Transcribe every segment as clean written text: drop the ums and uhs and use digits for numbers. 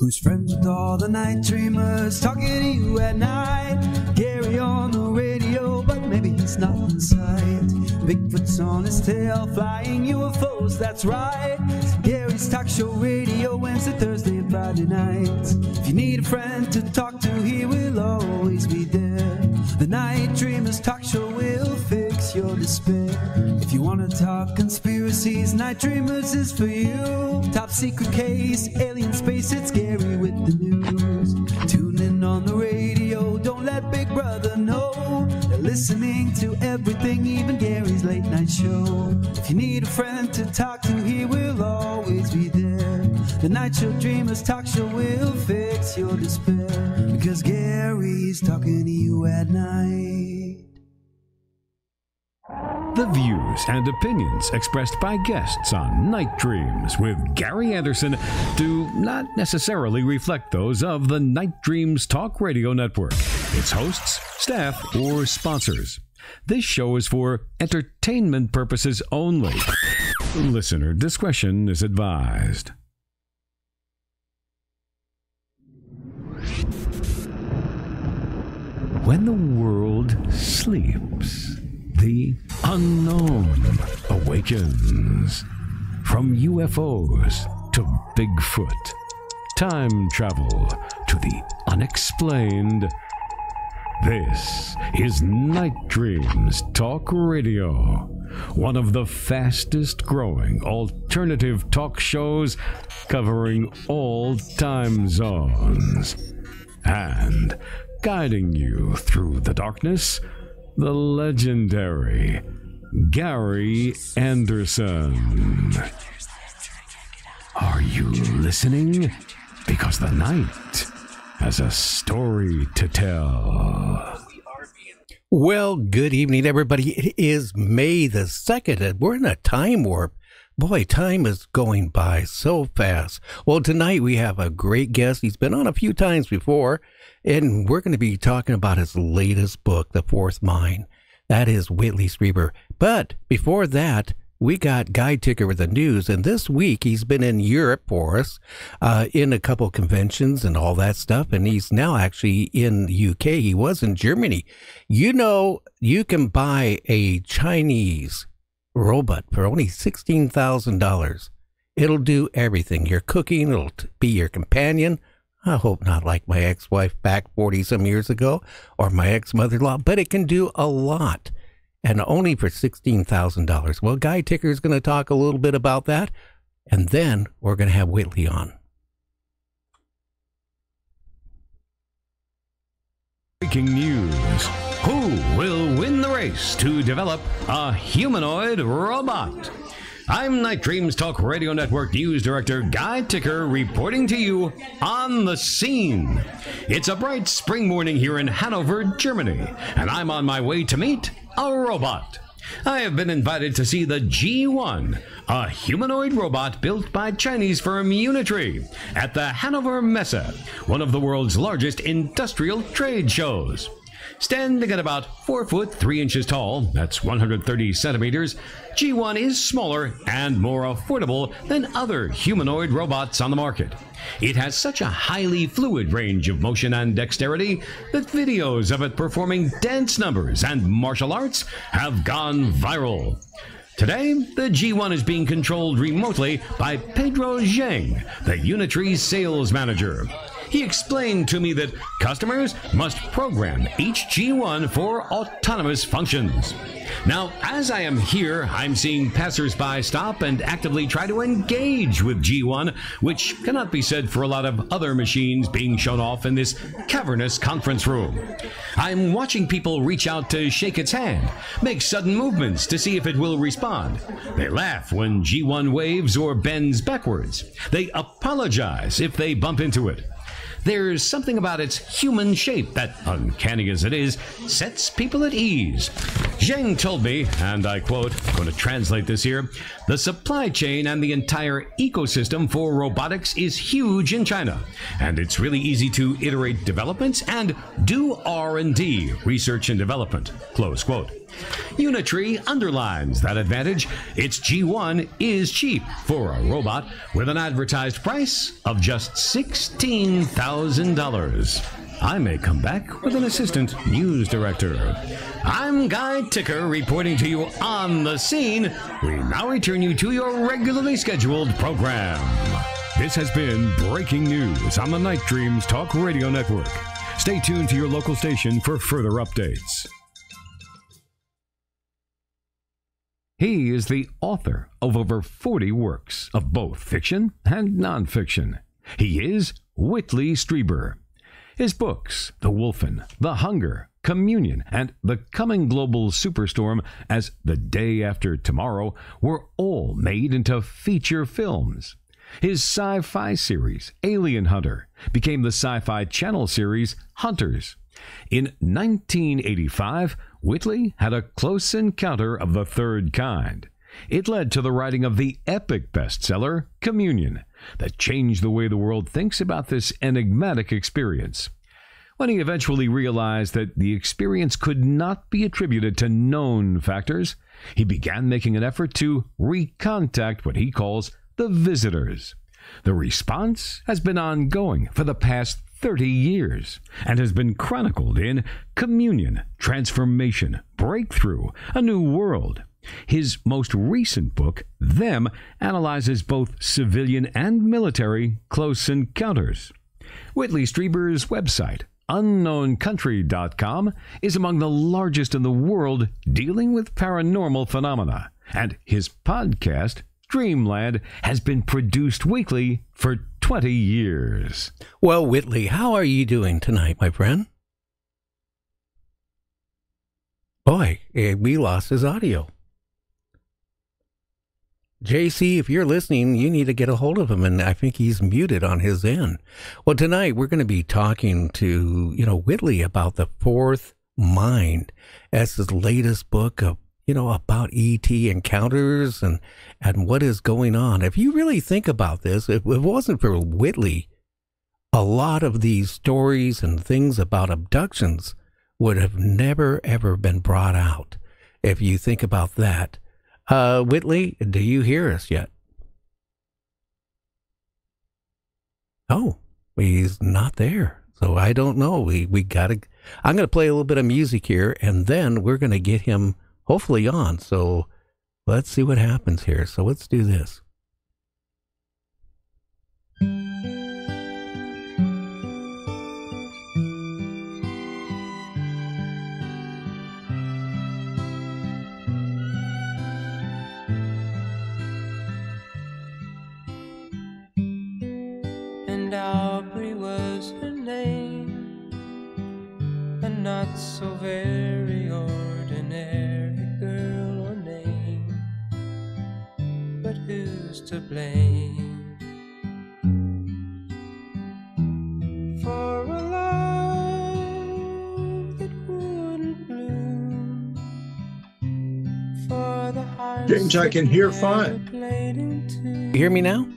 Who's friends with all the night dreamers, talking to you at night. Gary on the radio, but maybe he's not inside. Bigfoot's on his tail, flying UFOs, that's right. Gary's Talk Show Radio, Wednesday, Thursday, and Friday nights. If you need a friend to talk to, he will always be there. The Night Dreamers Talk Show will fix your despair. If you want to talk conspiracies, Night Dreamers is for you. Top secret case, alien space, it's Gary with the news. Tune in on the radio, don't let Big Brother know. They're listening to everything, even Gary's late night show. If you need a friend to talk to, he will always be there. The Night Show Dreamers Talk Show will fix your despair, because Gary's talking to you at night. The views and opinions expressed by guests on Night Dreams with Gary Anderson do not necessarily reflect those of the Night Dreams Talk Radio Network, its hosts, staff, or sponsors. This show is for entertainment purposes only. Listener discretion is advised. When the world sleeps, the unknown awakens. From UFOs to Bigfoot, time travel to the unexplained. This is Night Dreams Talk Radio, one of the fastest growing alternative talk shows covering all time zones. And guiding you through the darkness, the legendary Gary Anderson. Are you listening? Because the night has a story to tell. Well, good evening, everybody. It is May the 2nd, and we're in a time warp. Boy, time is going by so fast. Well, tonight we have a great guest. He's been on a few times before, and we're going to be talking about his latest book, The Fourth Mind. That is Whitley Strieber. But before that, we got Guy Ticker with the news, and this week he's been in Europe for us, in a couple conventions and all that stuff, and he's now actually in the UK. He was in Germany. You know, you can buy a Chinese robot for only $16,000. It'll do everything. Your cooking, it'll be your companion. I hope not like my ex-wife back 40-some years ago, or my ex-mother-in-law, but it can do a lot, and only for $16,000. Well, Guy Ticker is going to talk a little bit about that, and then we're going to have Whitley on. Breaking news. Who will win the race to develop a humanoid robot? I'm Night Dreams Talk Radio Network News Director Guy Ticker reporting to you on the scene. It's a bright spring morning here in Hanover, Germany, and I'm on my way to meet a robot. I have been invited to see the G1, a humanoid robot built by Chinese firm Unitree, at the Hanover Messe, one of the world's largest industrial trade shows. Standing at about 4 foot 3 inches tall, that's 130 centimeters, G1 is smaller and more affordable than other humanoid robots on the market. It has such a highly fluid range of motion and dexterity that videos of it performing dance numbers and martial arts have gone viral. Today, the G1 is being controlled remotely by Pedro Zheng, the Unitree sales manager. He explained to me that customers must program each G1 for autonomous functions. Now, as I am here, I'm seeing passersby stop and actively try to engage with G1, which cannot be said for a lot of other machines being shown off in this cavernous conference room. I'm watching people reach out to shake its hand, make sudden movements to see if it will respond. They laugh when G1 waves or bends backwards. They apologize if they bump into it. There's something about its human shape that, uncanny as it is, sets people at ease. Zheng told me, and I quote, I'm going to translate this here, the supply chain and the entire ecosystem for robotics is huge in China, and it's really easy to iterate developments and do R&D, research and development, close quote. Unitree underlines that advantage. Its G1 is cheap for a robot with an advertised price of just $16,000. I may come back with an assistant news director. I'm Guy Ticker reporting to you on the scene. We now return you to your regularly scheduled program. This has been Breaking News on the Night Dreams Talk Radio Network. Stay tuned to your local station for further updates. He is the author of over 40 works of both fiction and nonfiction. He is Whitley Strieber. His books, The Wolfen, The Hunger, Communion, and The Coming Global Superstorm as The Day After Tomorrow were all made into feature films. His sci-fi series, Alien Hunter, became the Sci-Fi Channel series Hunters. In 1985, Whitley had a close encounter of the third kind. It led to the writing of the epic bestseller, Communion, that changed the way the world thinks about this enigmatic experience. When he eventually realized that the experience could not be attributed to known factors, he began making an effort to recontact what he calls the visitors. The response has been ongoing for the past 30 years and has been chronicled in Communion, Transformation, Breakthrough, A New World. His most recent book, Them, analyzes both civilian and military close encounters. Whitley Strieber's website, unknowncountry.com, is among the largest in the world dealing with paranormal phenomena, and his podcast, Dreamland, has been produced weekly for 20 years. Well, Whitley, how are you doing tonight, my friend? Boy, we lost his audio. JC, if you're listening, you need to get a hold of him, and I think he's muted on his end. Well, tonight we're going to be talking to, Whitley about The Fourth Mind. That's his latest book of, about ET encounters and what is going on. If you really think about this, if it wasn't for Whitley, a lot of these stories and things about abductions would have never, ever been brought out. If you think about that. Whitley, do you hear us yet? Oh, he's not there. So I don't know. We gotta, I'm going to play a little bit of music here, and then we're going to get him hopefully on. So let's see what happens here. So let's do this. Aubrey was her name, a not so very ordinary girl or name, but who's to blame for a love that wouldn't bloom, for the heart James, I can hear fine. You hear me now?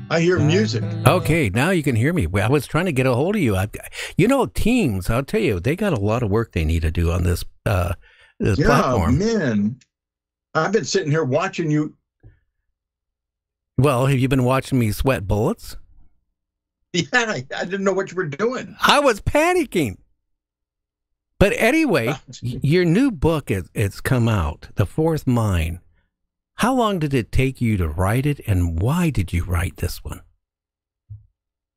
I hear music. Okay, now you can hear me. Well, I was trying to get a hold of you. Teams, I'll tell you, they got a lot of work they need to do on this platform. Yeah, man. I've been sitting here watching you. Well, have you been watching me sweat bullets? Yeah, I didn't know what you were doing. I was panicking. But anyway, your new book, it's come out, The Fourth Mind. How long did it take you to write it, and why did you write this one?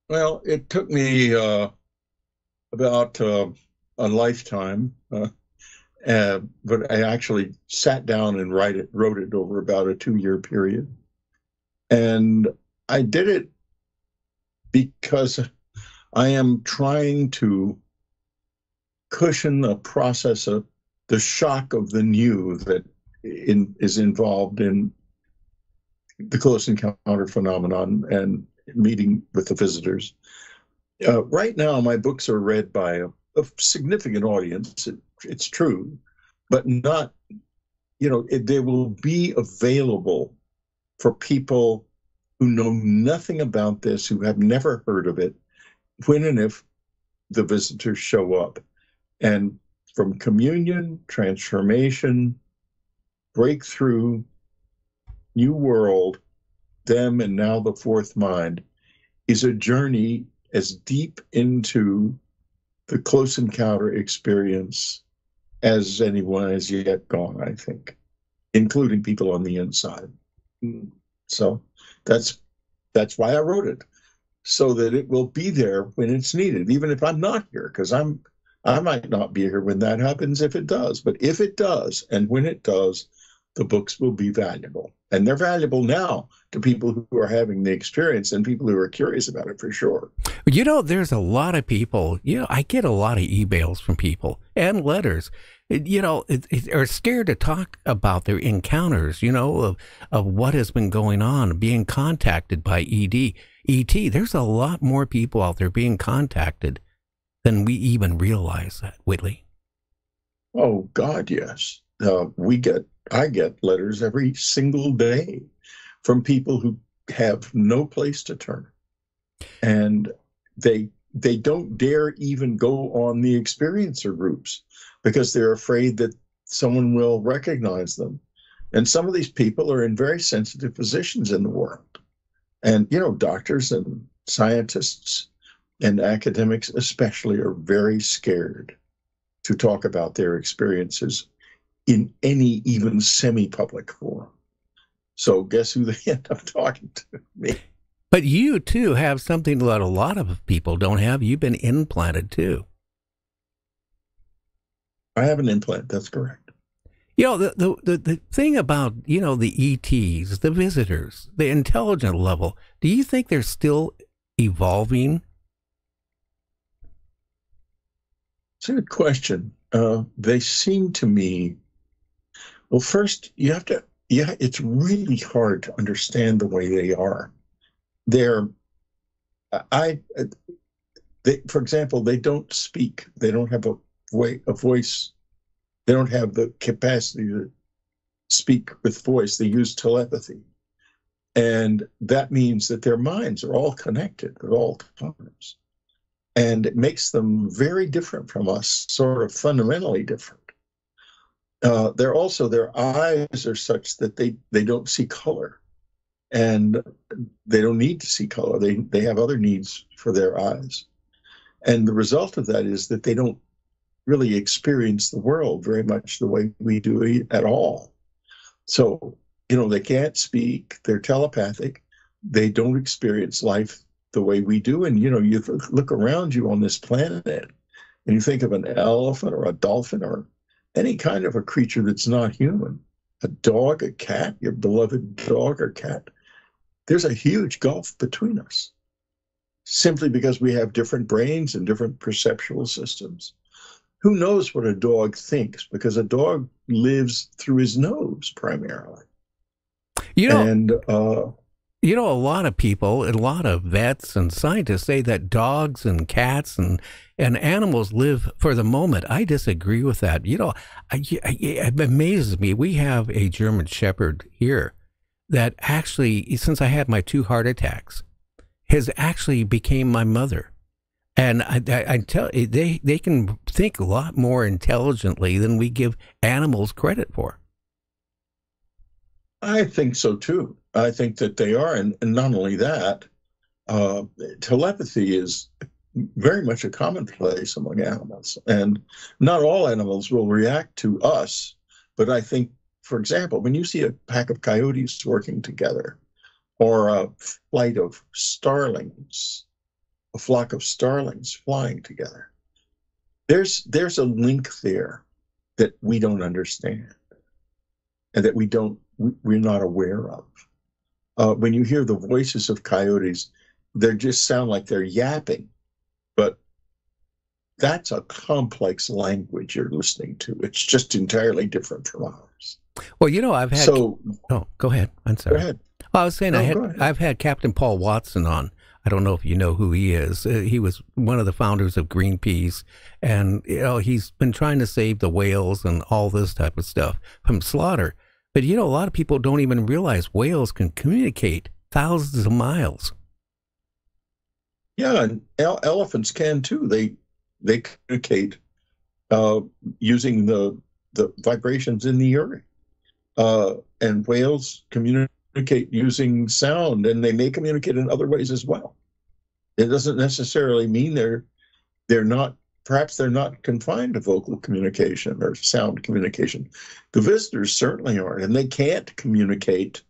Well, it took me about a lifetime, but I actually sat down and wrote it over about a 2-year period. And I did it because I am trying to cushion the process of the shock of the new that is involved in the close encounter phenomenon and meeting with the visitors. Right now, my books are read by a significant audience. It's true, but not, they will be available for people who know nothing about this, who have never heard of it, when and if the visitors show up. And from communion, transformation, breakthrough, new world, them, and now the fourth mind, is a journey as deep into the close encounter experience as anyone has yet gone, I think, including people on the inside. So that's why I wrote it, so that it will be there when it's needed, even if I'm not here, because I might not be here when that happens, if it does. But if it does, and when it does, the books will be valuable. And they're valuable now to people who are having the experience and people who are curious about it, for sure. There's a lot of people, I get a lot of emails from people and letters, are scared to talk about their encounters, of what has been going on, being contacted by ET. There's a lot more people out there being contacted than we even realize that, Whitley. Oh, God, yes. I get letters every single day from people who have no place to turn. And they don't dare even go on the experiencer groups because they're afraid that someone will recognize them. And some of these people are in very sensitive positions in the world. And, doctors and scientists and academics especially are very scared to talk about their experiences in any even semi-public forum. So guess who they end up talking to? Me. But you, too, have something that a lot of people don't have. You've been implanted, too. I have an implant, that's correct. The thing about, the ETs, the visitors, the intelligent level, do you think they're still evolving? It's a good question. They seem to me, well, first, it's really hard to understand the way they are. For example, they don't speak. They don't have a voice. They don't have the capacity to speak with voice. They use telepathy. And that means that their minds are all connected at all times. And it makes them very different from us, sort of fundamentally different. Their eyes are such that they don't see color. And they don't need to see color. They have other needs for their eyes. And the result of that is that they don't really experience the world very much the way we do at all. So, they can't speak, they're telepathic, they don't experience life the way we do. And, you look around you on this planet and you think of an elephant or a dolphin or any kind of a creature that's not human, a dog, a cat, your beloved dog or cat. There's a huge gulf between us, simply because we have different brains and different perceptual systems. Who knows what a dog thinks? Because a dog lives through his nose primarily. A lot of people, a lot of vets and scientists say that dogs and cats and animals live for the moment. I disagree with that. It amazes me. We have a German Shepherd here that actually, since I had my 2 heart attacks, has actually became my mother. And I tell you, they can think a lot more intelligently than we give animals credit for. I think so, too. I think that they are. And not only that, telepathy is very much a commonplace among animals. And not all animals will react to us. But I think, for example, when you see a pack of coyotes working together, or a flight of starlings, a flock of starlings flying together, there's a link there that we don't understand and that we're not aware of. When you hear the voices of coyotes, they just sound like they're yapping, but that's a complex language you're listening to. It's just entirely different from ours. Well, I've had. Oh, go ahead. I'm sorry. Go ahead. Well, I was saying No, I've had Captain Paul Watson on I don't know if you know who he is. He was one of the founders of Greenpeace, and he's been trying to save the whales and all this type of stuff from slaughter. But a lot of people don't even realize whales can communicate thousands of miles. Yeah, and elephants can too. They communicate using the vibrations in the earth. And whales communicate using sound, and they may communicate in other ways as well. It doesn't necessarily mean they're not, perhaps they're not confined to vocal communication or sound communication. The visitors certainly aren't, and they can't communicate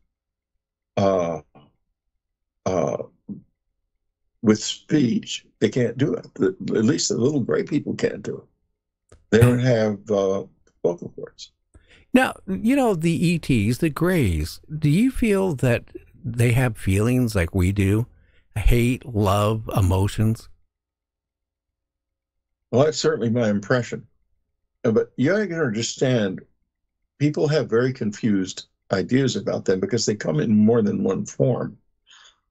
with speech. They can't do it. At least the little gray people can't do it. They don't have vocal cords. Now, the ETs, the Greys, do you feel that they have feelings like we do? Hate, love, emotions? Well, that's certainly my impression. But you got to understand, people have very confused ideas about them because they come in more than one form.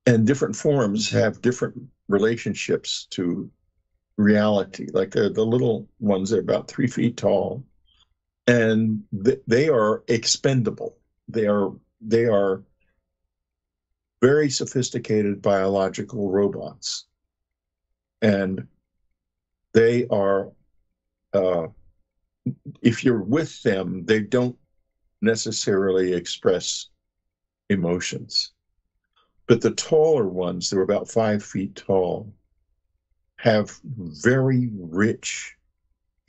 And different forms have different relationships to reality. Like the little ones, they're about 3 feet tall. And they are expendable. They are very sophisticated biological robots, and they are. If you're with them, they don't necessarily express emotions. But the taller ones, they're about 5 feet tall, have very rich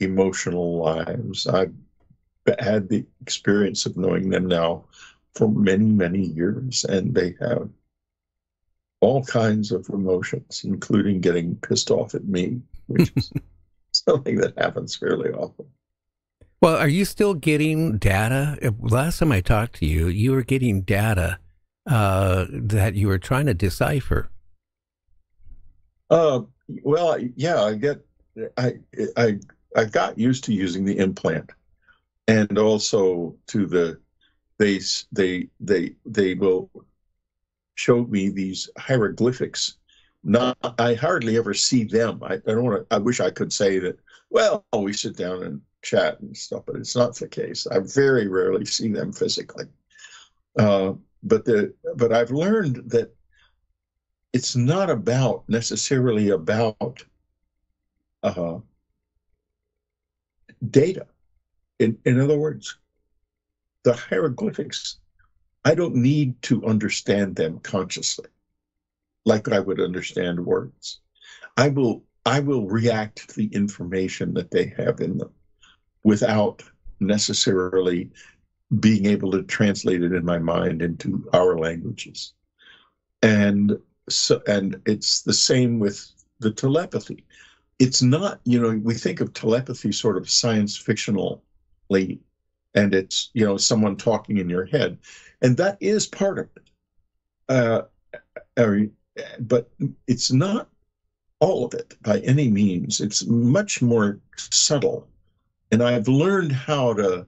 emotional lives. I've had the experience of knowing them now for many, many years, and they have all kinds of emotions, including getting pissed off at me, which is something that happens fairly often. Well, are you still getting data? Last time I talked to you, you were getting data that you were trying to decipher. Well, yeah, I got used to using the implant. And also to they will show me these hieroglyphics. I hardly ever see them. I don't want to. I wish I could say that. Well, we sit down and chat and stuff, but it's not the case. I very rarely see them physically. But I've learned that it's not necessarily about data. In other words, the hieroglyphics, I don't need to understand them consciously, like I would understand words. I will react to the information that they have in them without necessarily being able to translate it in my mind into our languages. And it's the same with the telepathy. It's not, we think of telepathy sort of science fictional, and it's someone talking in your head, and that is part of it, but it's not all of it by any means. It's much more subtle, and I've learned how to.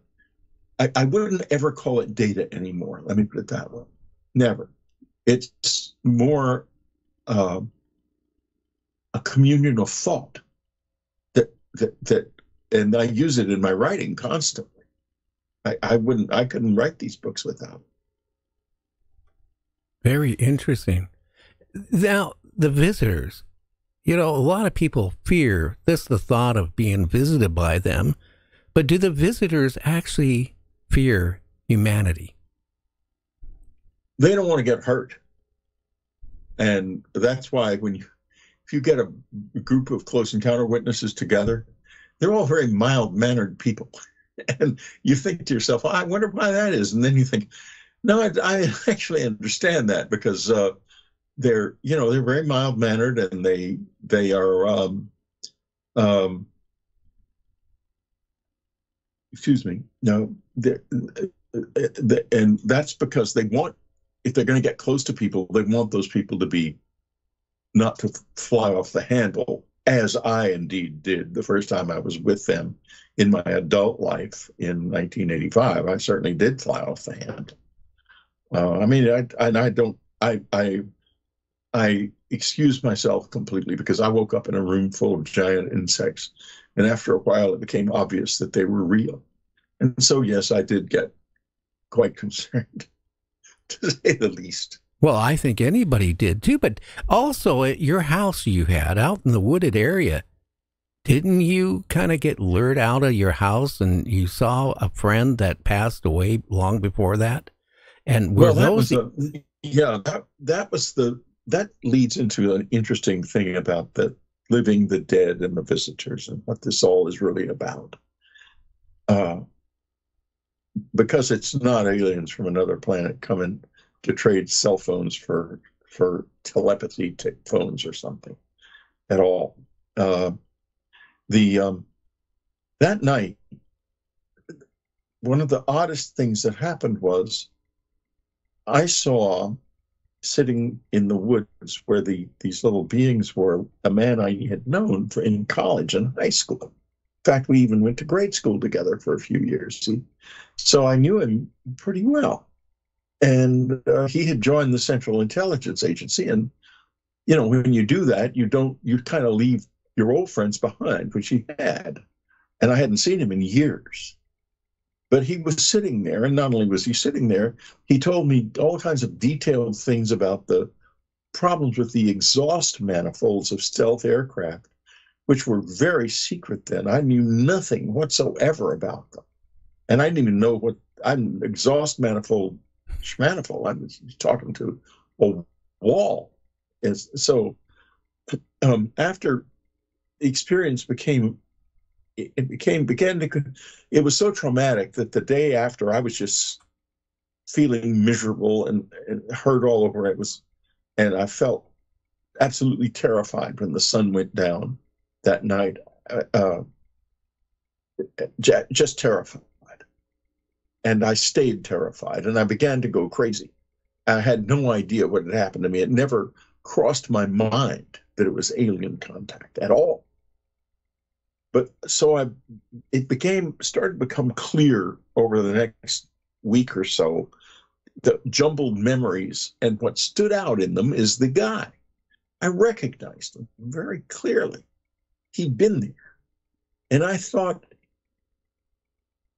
I wouldn't ever call it data anymore. Let me put it that way. Never. It's more a communion of thought that and I use it in my writing constantly. I couldn't write these books without it. Very interesting. Now, the visitors, a lot of people fear the thought of being visited by them, but do the visitors actually fear humanity? They don't want to get hurt. And that's why if you get a group of close encounter witnesses together, they're all very mild-mannered people. And you think to yourself, I wonder why that is. And then you think, no, I actually understand that because they're very mild-mannered, and they are, excuse me, no, and that's because if they're going to get close to people, they want those people to be not to fly off the handle, as I indeed did the first time I was with them in my adult life in 1985. I certainly did fly off the handle. I excused myself completely because I woke up in a room full of giant insects. And after a while, it became obvious that they were real. And so, yes, I did get quite concerned, to say the least. Well, I think anybody did too, but also at your house you had out in the wooded area, didn't you kind of get lured out of your house and you saw a friend that passed away long before that? And were that leads into an interesting thing about the living, the dead, and the visitors, and what this all is really about. Because it's not aliens from another planet coming to trade cell phones for telepathy phones or something at all. That night, one of the oddest things that happened was I saw, sitting in the woods where these little beings were, a man I had known in college and high school. In fact, we even went to grade school together for a few years. So I knew him pretty well. And he had joined the Central Intelligence Agency. And, you know, when you do that, you kind of leave your old friends behind, which he had. And I hadn't seen him in years. But he was sitting there, and not only was he sitting there, he told me all kinds of detailed things about the problems with the exhaust manifolds of stealth aircraft, which were very secret then. I knew nothing whatsoever about them. And I didn't even know what an exhaust manifold, schmanifold. I was talking to a wall. And so after the experience it was so traumatic that the day after I was just feeling miserable and hurt all over. And I felt absolutely terrified when the sun went down that night. Just terrified. And I stayed terrified, and I began to go crazy. I had no idea what had happened to me. It never crossed my mind that it was alien contact at all. But so it started to become clear over the next week or so, the jumbled memories, and what stood out in them is the guy. I recognized him very clearly. He'd been there. And I thought,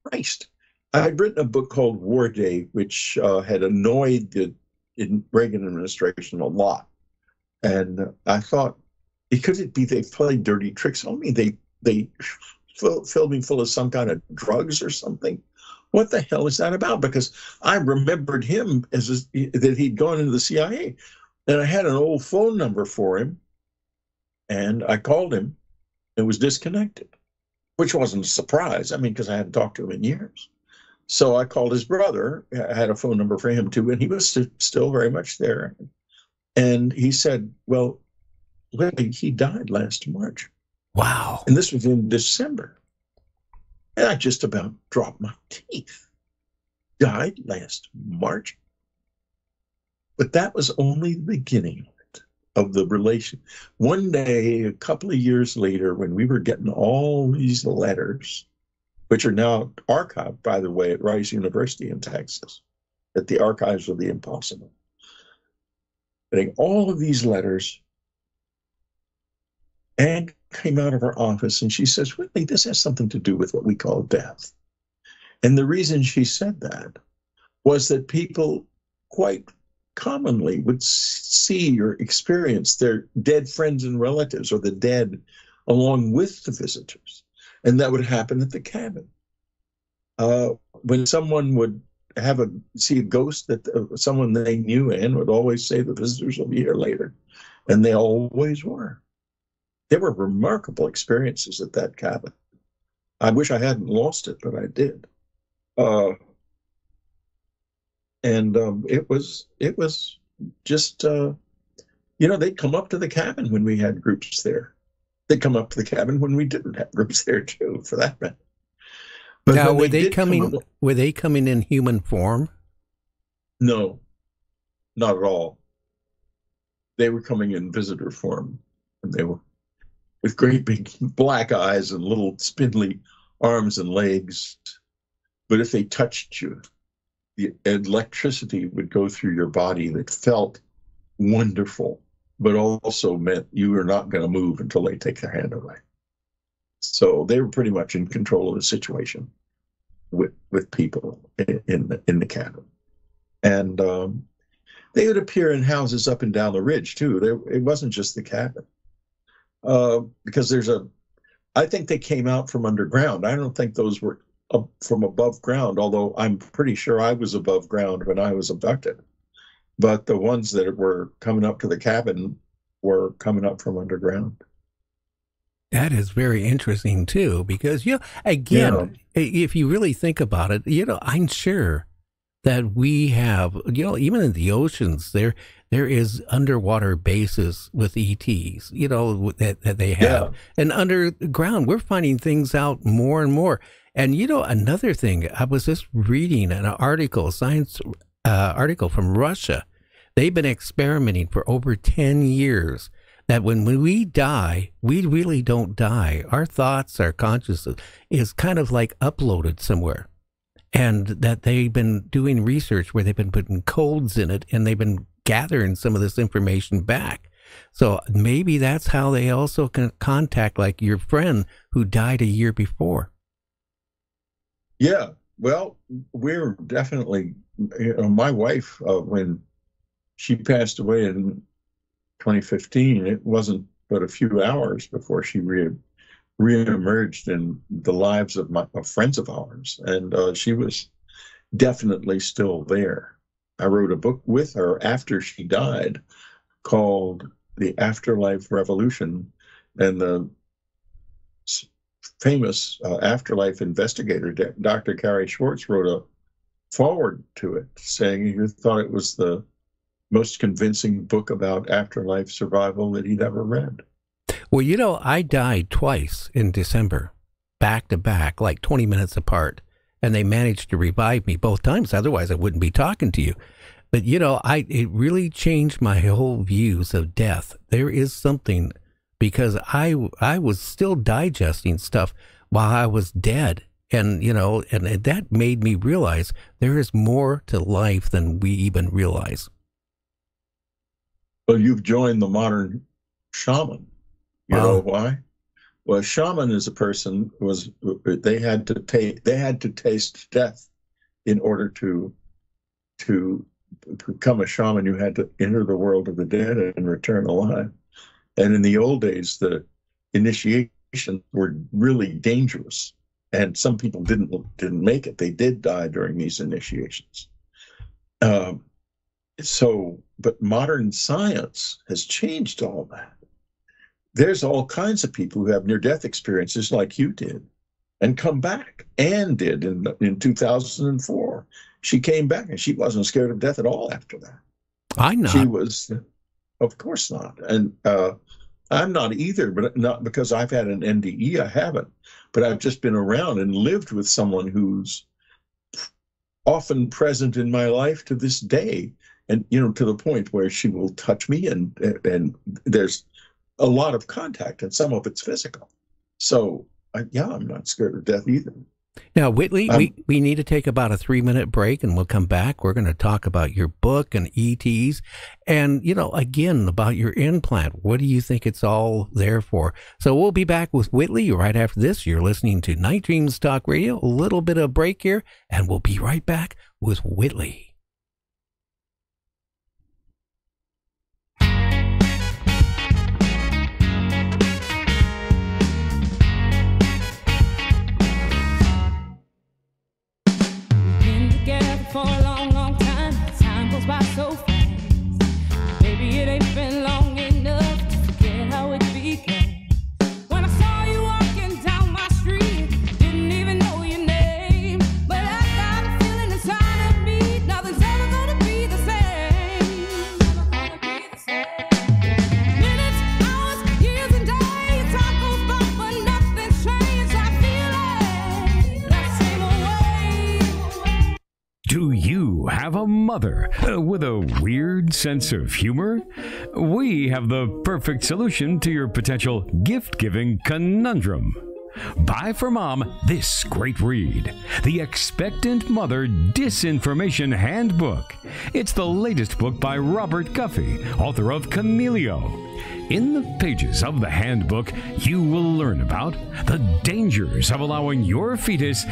Christ, I had written a book called War Day, which had annoyed the Reagan administration a lot. And I thought, could it be they played dirty tricks on me? They filled me full of some kind of drugs or something. What the hell is that about? Because I remembered him that he'd gone into the CIA. And I had an old phone number for him. And I called him. It was disconnected, which wasn't a surprise. I mean, because I hadn't talked to him in years. So I called his brother. I had a phone number for him too, and he was still very much there. And he said, well, he died last March. Wow. And this was in December. And I just about dropped my teeth. Died last March. But that was only the beginning of the relation. One day, a couple of years later, when we were getting all these letters, which are now archived, by the way, at Rice University in Texas, at the Archives of the Impossible. Getting all of these letters, and came out of her office and she says, Whitley, this has something to do with what we call death. And the reason she said that was that people quite commonly would see or experience their dead friends and relatives or the dead along with the visitors. And that would happen at the cabin. When someone would see a ghost, that someone they knew and would always say the visitors will be here later. And they always were. There were remarkable experiences at that cabin. I wish I hadn't lost it, but I did. It was just, they'd come up to the cabin when we had groups there. They'd come up to the cabin when we didn't have groups there too, for that matter. But now, were they coming in human form? No, not at all. They were coming in visitor form, and they were with great big black eyes and little spindly arms and legs. But if they touched you, the electricity would go through your body that felt wonderful. but also meant you were not going to move until they take their hand away. So they were pretty much in control of the situation with people in the cabin. And they would appear in houses up and down the ridge too. It wasn't just the cabin, because I think they came out from underground. I don't think those were up from above ground, although I'm pretty sure I was above ground when I was abducted. But the ones that were coming up to the cabin were coming up from underground. That is very interesting too, because, again, if you really think about it, I'm sure that we have, even in the oceans, there is underwater bases with ETs, that they have. Yeah. And underground, we're finding things out more and more. And, another thing, I was just reading an article, a science article from Russia. They've been experimenting for over 10 years that when we die, we really don't die. Our thoughts, our consciousness is kind of like uploaded somewhere. And that they've been doing research where they've been putting codes in it, and they've been gathering some of this information back. So maybe that's how they also can contact, like your friend who died a year before. Yeah, well, we're definitely, my wife, when she passed away in 2015, it wasn't but a few hours before she reemerged in the lives of friends of ours, and she was definitely still there. I wrote a book with her after she died called The Afterlife Revolution, and the famous afterlife investigator, Dr. Carrie Schwartz, wrote a foreword to it saying he thought it was the most convincing book about afterlife survival that he'd ever read. Well, I died twice in December, back to back, like 20 minutes apart, and they managed to revive me both times. Otherwise, I wouldn't be talking to you. But, it really changed my whole views of death. There is something, because I was still digesting stuff while I was dead. And, and that made me realize there is more to life than we even realize. Well, you've joined the modern shaman. You know why? Well, a shaman is a person they had to taste death in order to become a shaman. You had to enter the world of the dead and return alive. And in the old days, the initiations were really dangerous, and some people didn't make it. They did die during these initiations. But modern science has changed all that. There's all kinds of people who have near-death experiences like you did and come back. Anne did in 2004. She came back and she wasn't scared of death at all after that. I'm not. She was, of course not. And I'm not either, but not because I've had an NDE. I haven't. But I've just been around and lived with someone who's often present in my life to this day. And, to the point where she will touch me and there's a lot of contact, and some of it's physical. So, I'm not scared of death either. Now, Whitley, we need to take about a 3-minute break, and we'll come back. We're going to talk about your book and ETs and, again, about your implant. What do you think it's all there for? So we'll be back with Whitley right after this. You're listening to Night Dreams Talk Radio. A little bit of break here, and we'll be right back with Whitley. For a long, long time, time goes by so fast. Maybe it ain't been long enough to forget how it began. When I saw you walking down my street, didn't even know your name, but I got a feeling inside of me, nothing's ever gonna be the same. Never gonna be the same. Minutes, hours, years and days, time goes by, but nothing's changed. I feel it that same way. Do you have a mother with a weird sense of humor? We have the perfect solution to your potential gift-giving conundrum. Buy for Mom this great read, The Expectant Mother Disinformation Handbook. It's the latest book by Robert Guffey, author of Chameleon. In the pages of the handbook, you will learn about the dangers of allowing your fetus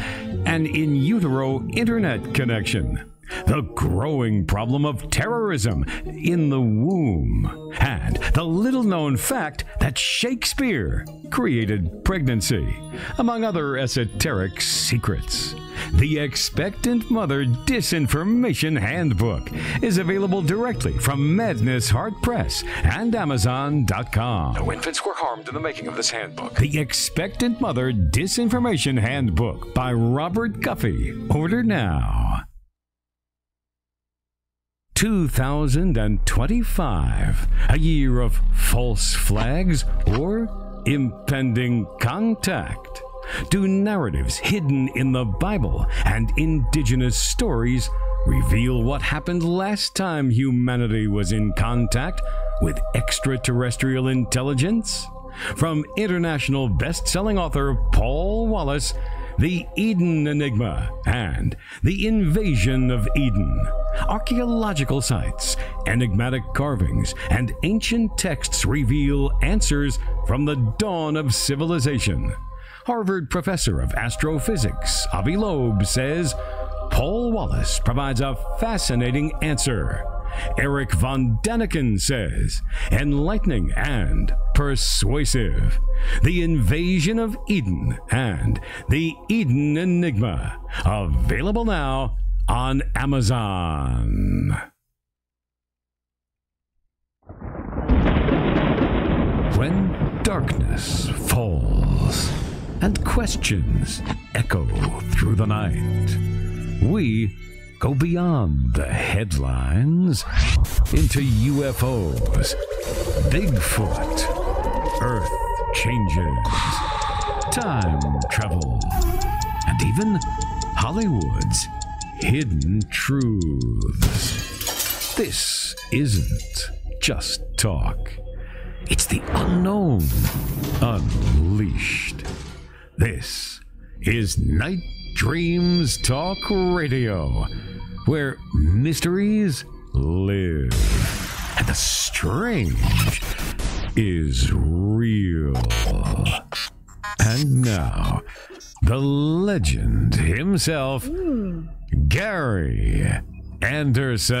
an in utero internet connection, the growing problem of terrorism in the womb, and the little-known fact that Shakespeare created pregnancy, among other esoteric secrets. The Expectant Mother Disinformation Handbook is available directly from Madness Heart Press and Amazon.com. No infants were harmed in the making of this handbook. The Expectant Mother Disinformation Handbook by Robert Guffey. Order now. 2025, a year of false flags or impending contact. Do narratives hidden in the Bible and indigenous stories reveal what happened last time humanity was in contact with extraterrestrial intelligence? From international best-selling author Paul Wallace, The Eden Enigma and The Invasion of Eden. Archaeological sites, enigmatic carvings, and ancient texts reveal answers from the dawn of civilization. Harvard professor of astrophysics Avi Loeb says Paul Wallace provides a fascinating answer. Eric von Daniken says enlightening and persuasive. The Invasion of Eden and The Eden Enigma, available now on Amazon. When darkness falls and questions echo through the night, we go beyond the headlines into UFOs, Bigfoot, Earth changes, time travel, and even Hollywood's hidden truths. This isn't just talk. It's the unknown unleashed. This is Night Dreams Talk Radio, where mysteries live and the strange is real. And now, the legend himself, Gary Anderson.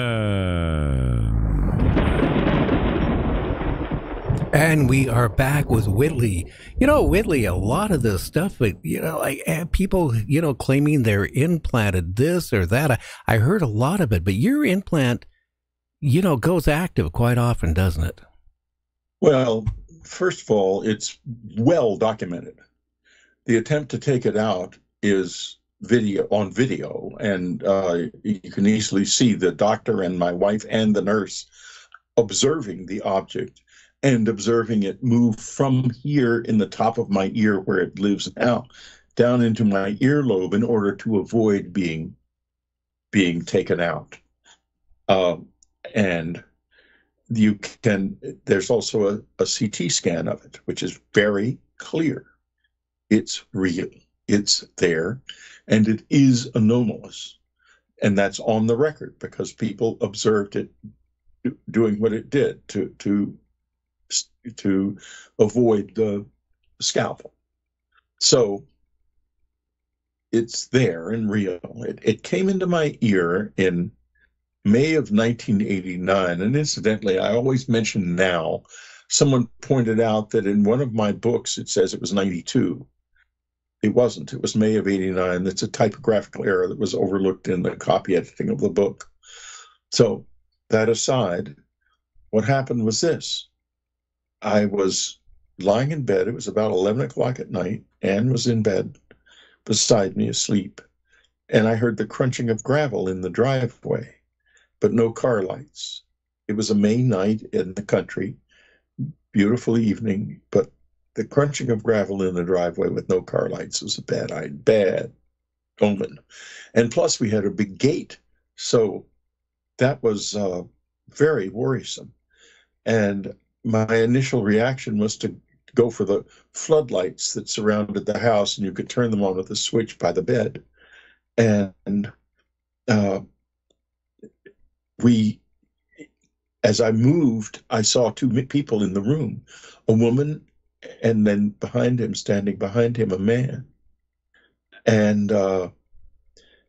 And we are back with Whitley. You know, Whitley, a lot of this stuff, like people, claiming they're implanted this or that. I heard a lot of it, but your implant, goes active quite often, doesn't it? Well, first of all, it's well documented. The attempt to take it out is on video, and you can easily see the doctor and my wife and the nurse observing the object and observing it move from here in the top of my ear where it lives now down into my earlobe in order to avoid being taken out. And there's also a CT scan of it, which is very clear. It's real, it's there, and it is anomalous. And that's on the record because people observed it doing what it did to avoid the scalpel. So it's there and real. It came into my ear in May of 1989. And incidentally, I always mention now, someone pointed out that in one of my books, it says it was 92. It wasn't. It was May of 89. That's a typographical error that was overlooked in the copy editing of the book. So that aside, what happened was this. I was lying in bed. It was about 11 o'clock at night. Anne was in bed beside me asleep. And I heard the crunching of gravel in the driveway, but no car lights. It was a May night in the country, beautiful evening, but the crunching of gravel in the driveway with no car lights was a bad omen. And plus we had a big gate. So that was very worrisome. And my initial reaction was to go for the floodlights that surrounded the house, and you could turn them on with a switch by the bed. And as I moved, I saw two people in the room, a woman, and then standing behind him, a man. And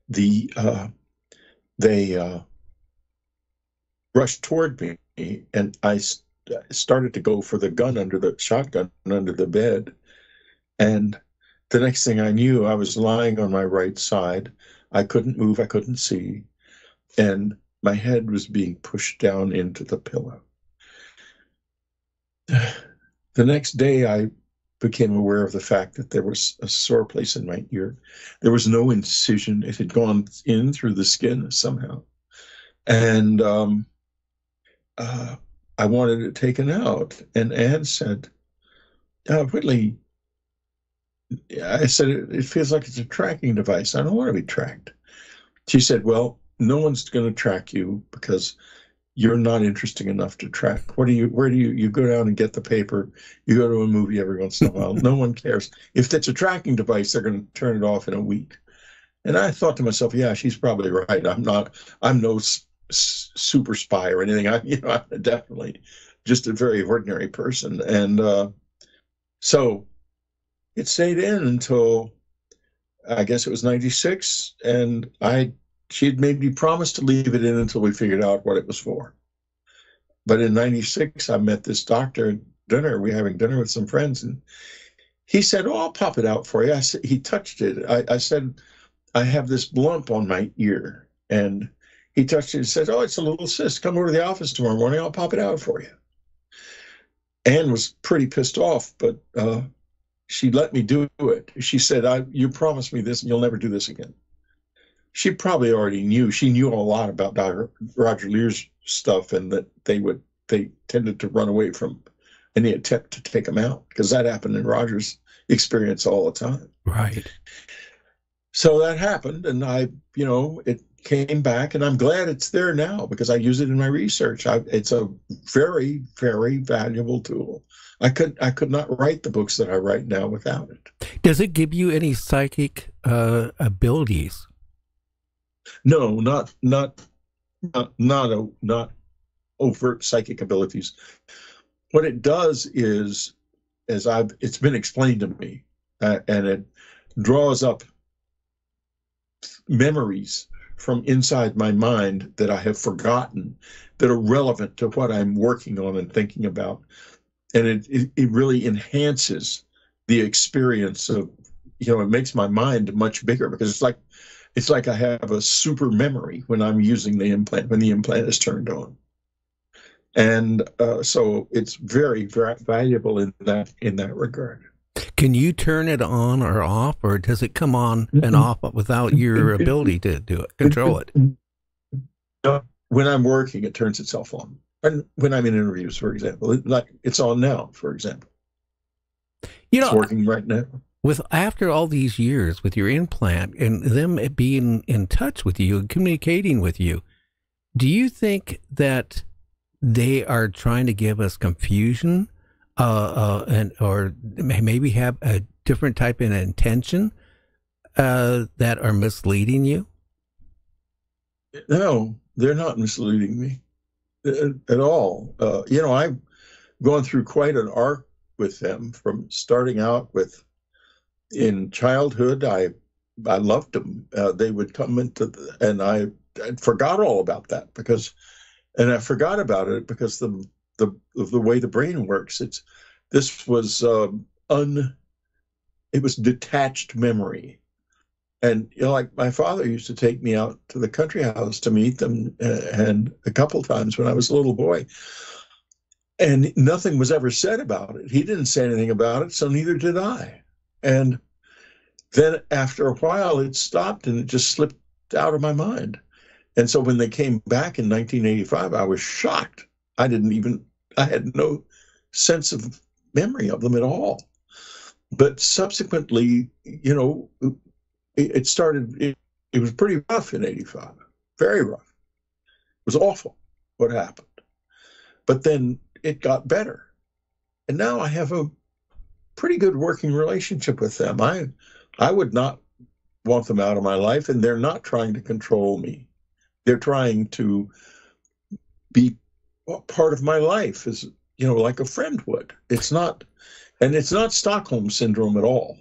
they rushed toward me, and I started to go for the shotgun under the bed. And the next thing I knew, I was lying on my right side. I couldn't move, I couldn't see, and my head was being pushed down into the pillow. The next day, I became aware of the fact that there was a sore place in my ear. There was no incision. It had gone in through the skin somehow. And I wanted it taken out. And Anne said, Whitley, I said, it feels like it's a tracking device. I don't want to be tracked. She said, well, no one's going to track you because you're not interesting enough to track. Where do you go down and get the paper? You go to a movie every once in a while. No one cares. If it's a tracking device, they're going to turn it off in a week. And I thought to myself, yeah, she's probably right. I'm no super spy or anything. I'm definitely just a very ordinary person. And so it stayed in until, I guess it was 96, and she had made me promise to leave it in until we figured out what it was for. But in 96, I met this doctor at dinner. We were having dinner with some friends, and he said, I'll pop it out for you. He touched it. I said, I have this lump on my ear. And he touched it and said, it's a little cyst. Come over to the office tomorrow morning. I'll pop it out for you. Anne was pretty pissed off, but she let me do it. She said, you promised me this, and you'll never do this again. She probably already knew. She knew a lot about Dr. Roger Lear's stuff, and that they tended to run away from any attempt to take him out, because that happened in Roger's experience all the time. Right. So that happened, and it came back, and I'm glad it's there now because I use it in my research. It's a very, very valuable tool. I could not write the books that I write now without it. Does it give you any psychic abilities? No, not overt psychic abilities. What it does is, it's been explained to me, and it draws up memories from inside my mind that I have forgotten, that are relevant to what I'm working on and thinking about. And it really enhances the experience of, it makes my mind much bigger, because it's like I have a super memory when I'm using the implant, when the implant is turned on. And so it's very, very valuable in that regard. Can you turn it on or off, or does it come on and off without your ability to do it, control it? When I'm working, it turns itself on. And when I'm in interviews, for example, it's on now, for example. It's working right now. After all these years with your implant and them being in touch with you and communicating with you, do you think that they are trying to give us confusion, or maybe have a different type of intention that are misleading you? No, they're not misleading me at all. I've gone through quite an arc with them, from starting out with, in childhood, I loved them. They would come and I forgot all about that I forgot about it because of the way the brain works. It was detached memory. And like my father used to take me out to the country house to meet them, and a couple times when I was a little boy, and nothing was ever said about it. He didn't say anything about it, so neither did I. And then after a while, it stopped and it just slipped out of my mind. And so when they came back in 1985, I was shocked. I had no sense of memory of them at all. But subsequently, it started, it was pretty rough in 85, very rough. It was awful what happened. But then it got better. And now I have pretty good working relationship with them. I would not want them out of my life, and they're not trying to control me. They're trying to be part of my life, as like a friend would. It's not Stockholm syndrome at all.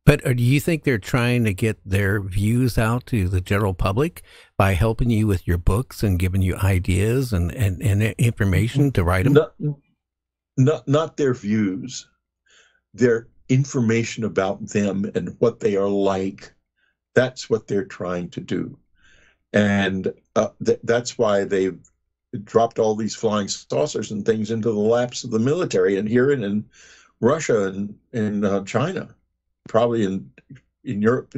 But do you think they're trying to get their views out to the general public by helping you with your books and giving you ideas and information to write them? Not their views, their information about them and what they are like. That's what they're trying to do. And that's why they've dropped all these flying saucers and things into the laps of the military, and here and in Russia and in China, probably in Europe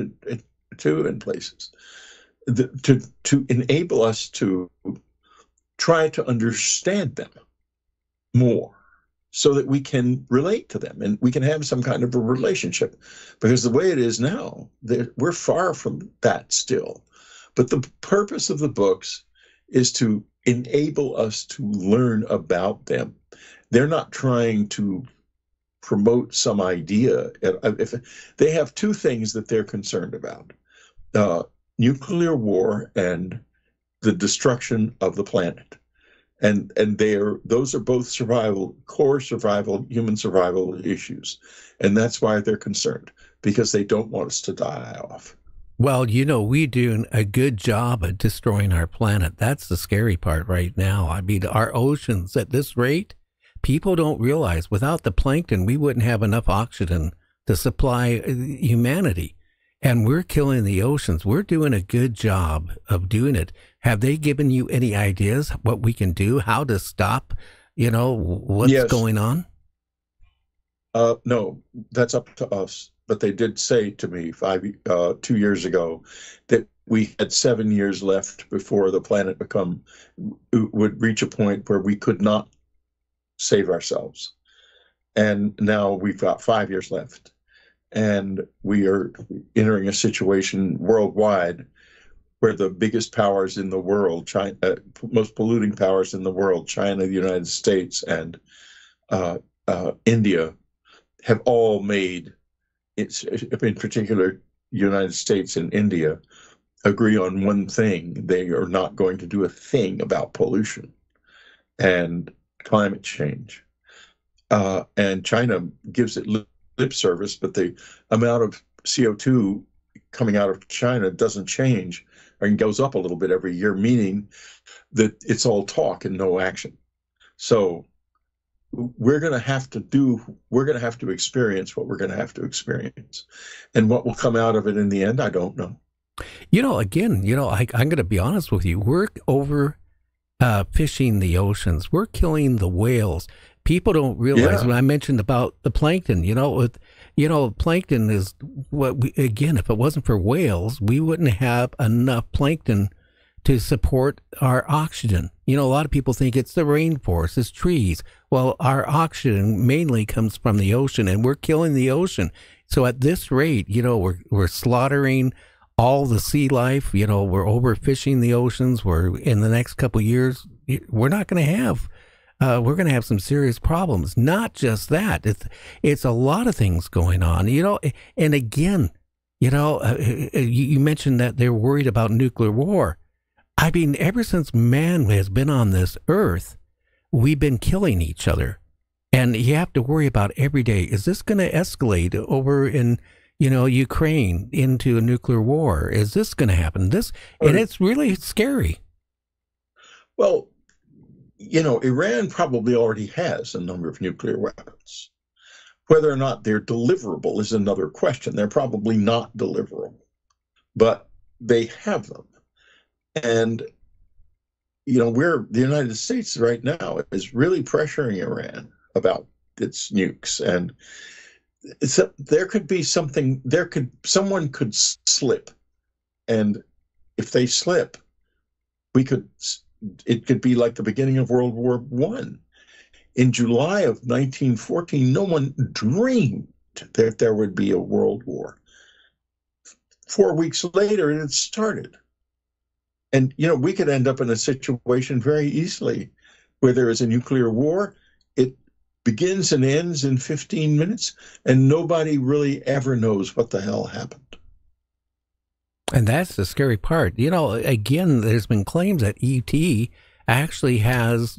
too, in places, to enable us to try to understand them more, so that we can relate to them and we can have some kind of a relationship. Because the way it is now, we're far from that still. But the purpose of the books is to enable us to learn about them. They're not trying to promote some idea. If they have two things that they're concerned about: nuclear war and the destruction of the planet. And those are both core human survival issues. And that's why they're concerned, because they don't want us to die off. Well, we're doing a good job at destroying our planet. That's the scary part right now. I mean, our oceans at this rate, people don't realize without the plankton, we wouldn't have enough oxygen to supply humanity. And we're killing the oceans. We're doing a good job of doing it. Have they given you any ideas what we can do, how to stop, what's going on? No, that's up to us. But they did say to me 2 years ago that we had 7 years left before the planet would reach a point where we could not save ourselves. And now we've got 5 years left. And we are entering a situation worldwide where the biggest powers in the world, China, most polluting powers in the world, China, the United States, and India, have all made, in particular, United States and India, agree on one thing. They are not going to do a thing about pollution and climate change. And China gives it lip service, but the amount of CO2 coming out of China doesn't change, or it goes up a little bit every year, meaning that it's all talk and no action. So we're going to have to experience what we're going to have to experience. And what will come out of it in the end, I don't know. Again, I'm going to be honest with you. We're over fishing the oceans. We're killing the whales. People don't realize when I mentioned about the plankton, plankton is if it wasn't for whales, we wouldn't have enough plankton to support our oxygen. A lot of people think it's the rainforest, it's trees. Well, our oxygen mainly comes from the ocean, and we're killing the ocean. So at this rate, we're slaughtering all the sea life. We're overfishing the oceans. We're in the next couple of years, we're not going to have. We're going to have some serious problems. Not just that. It's a lot of things going on, and again, you mentioned that they're worried about nuclear war. I mean, ever since man has been on this earth, we've been killing each other. And you have to worry about every day, is this going to escalate over in, Ukraine into a nuclear war? Is this going to happen? And it's really scary. Well, Iran probably already has a number of nuclear weapons. Whether or not they're deliverable is another question. They're probably not deliverable, but they have them. And, the United States right now is really pressuring Iran about its nukes. And someone could slip. And if they slip, it could be like the beginning of World War I. In July of 1914, no one dreamed that there would be a world war. 4 weeks later, it had started. And, we could end up in a situation very easily where there is a nuclear war. begins and ends in 15 minutes, and nobody really ever knows what the hell happened. And that's the scary part. You know, again, there's been claims that ET actually has,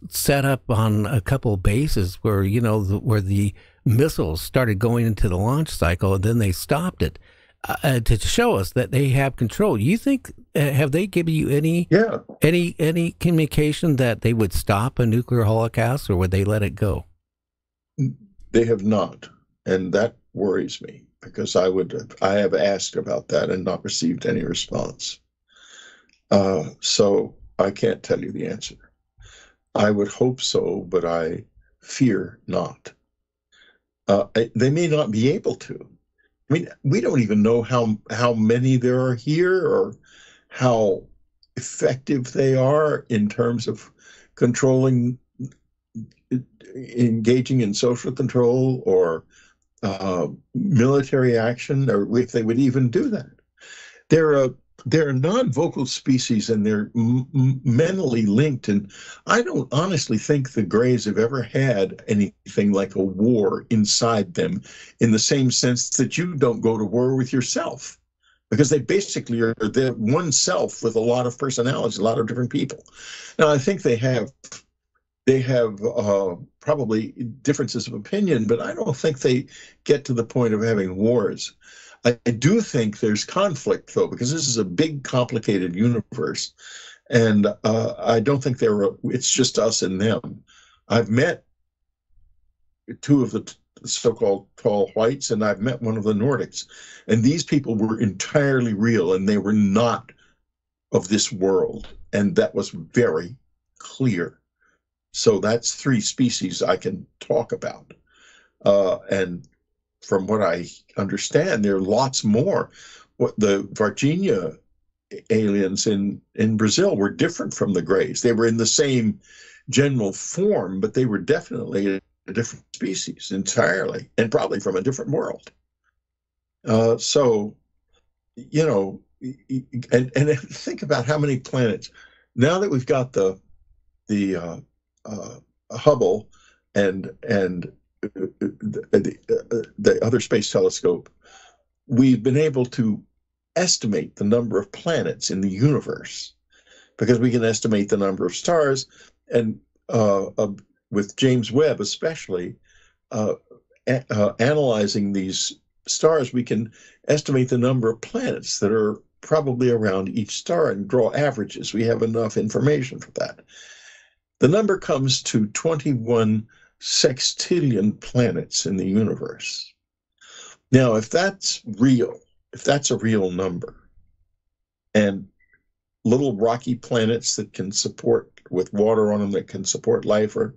set up on a couple bases where, where the missiles started going into the launch cycle and then they stopped it to show us that they have control. You think, have they given you any communication that they would stop a nuclear holocaust, or would they let it go? They have not. And that worries me, because I have asked about that and not received any response. So I can't tell you the answer. I would hope so, but I fear not. They may not be able to. I mean, we don't even know how many there are here or how effective they are in terms of controlling, engaging in social control or military action, or if they would even do that. They're a non-vocal species, and they're mentally linked. And I don't honestly think the Greys have ever had anything like a war inside them, in the same sense that you don't go to war with yourself, because they basically are the one self with a lot of personalities, a lot of different people. Now, I think they have probably differences of opinion, but I don't think they get to the point of having wars. I do think there's conflict, though, because this is a big, complicated universe, and I don't think it's just us and them. I've met two of the so-called tall whites, and I've met one of the Nordics, and these people were entirely real, and they were not of this world, and that was very clear. So that's three species I can talk about, and from what I understand, there are lots more. What the Virginia aliens in Brazil were different from the Greys. They were in the same general form, but they were definitely a different species entirely, and probably from a different world. So, and think about how many planets. Now that we've got the Hubble and the other space telescope, we've been able to estimate the number of planets in the universe, because we can estimate the number of stars, and with James Webb especially, analyzing these stars, we can estimate the number of planets that are probably around each star and draw averages. We have enough information for that. The number comes to 21 sextillion planets in the universe. Now, if that's real, if that's a real number, and little rocky planets that can support, with water on them, that can support life, are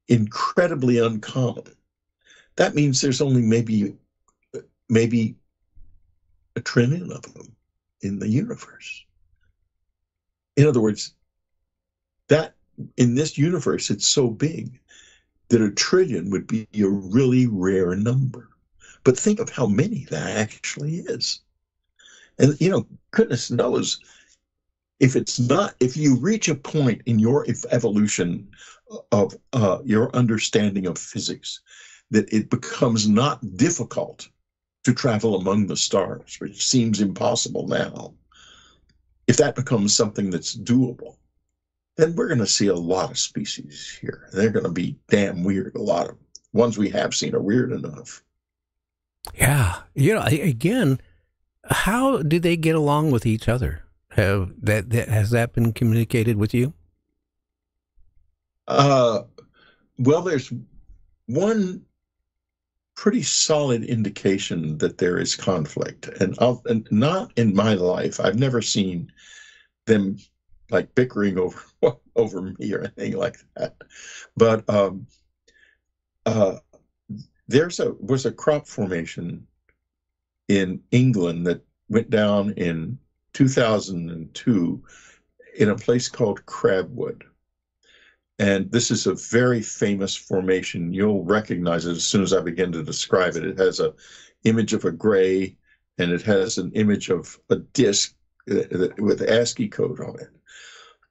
incredibly uncommon, that means there's only maybe a trillion of them in the universe. In other words, that in this universe, it's so big that a trillion would be a really rare number. But think of how many that actually is. And, goodness knows, if you reach a point in your evolution of your understanding of physics, that it becomes not difficult to travel among the stars, which seems impossible now, if that becomes something that's doable, then we're going to see a lot of species here. They're going to be damn weird. A lot of ones we have seen are weird enough. Yeah. Again, how do they get along with each other? Has that been communicated with you? Well, there's one pretty solid indication that there is conflict, and not in my life. I've never seen them like bickering over me or anything like that. But was a crop formation in England that went down in 2002 in a place called Crabwood. And this is a very famous formation. You'll recognize it as soon as I begin to describe it. It has an image of a gray, and it has an image of a disc with ASCII code on it.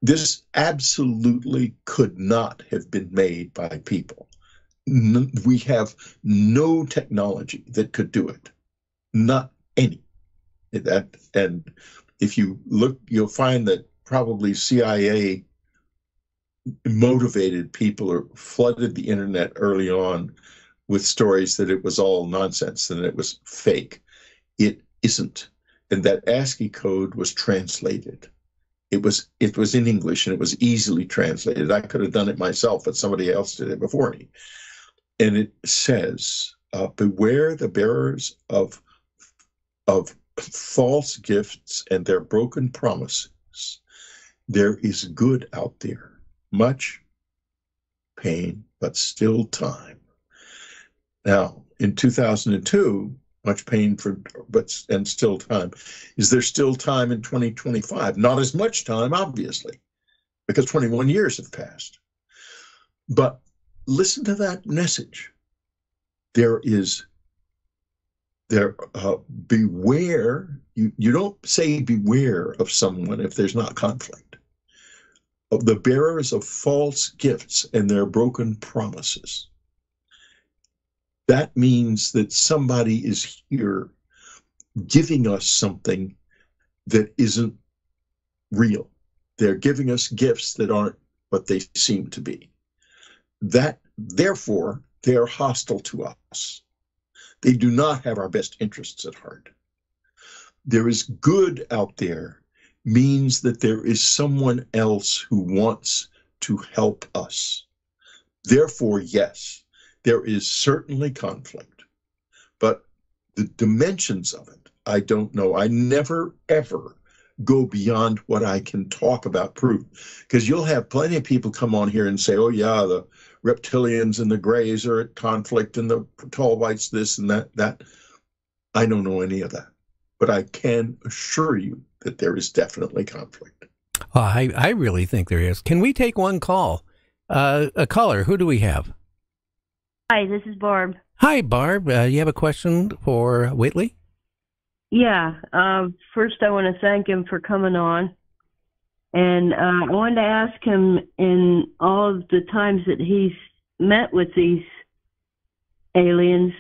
This absolutely could not have been made by people. We have no technology that could do it, not any. And if you look, you'll find that probably CIA motivated people or flooded the internet early on with stories that it was all nonsense and it was fake. It isn't. And that ASCII code was translated. It was in English and it was easily translated. I could have done it myself, but somebody else did it before me. And it says, beware the bearers of false gifts and their broken promises. There is good out there, much pain, but still time. Now, in 2002, much pain and still time. Is there still time in 2025? Not as much time, obviously, because 21 years have passed. But listen to that message. Beware. You don't say beware of someone if there's not conflict. Of the bearers of false gifts and their broken promises. That means that somebody is here giving us something that isn't real. They're giving us gifts that aren't what they seem to be. Therefore, they are hostile to us. They do not have our best interests at heart. There is good out there means that there is someone else who wants to help us. Therefore, yes, there is certainly conflict, but the dimensions of it, I don't know. I never, ever go beyond what I can talk about, prove. Because you'll have plenty of people come on here and say, oh yeah, the reptilians and the grays are at conflict and the tall whites this and that. I don't know any of that. But I can assure you that there is definitely conflict. I really think there is. Can we take one call? A caller, who do we have? Hi, this is Barb. Hi, Barb. You have a question for Whitley? Yeah. First, I want to thank him for coming on. And I wanted to ask him, in all of the times that he's met with these aliens,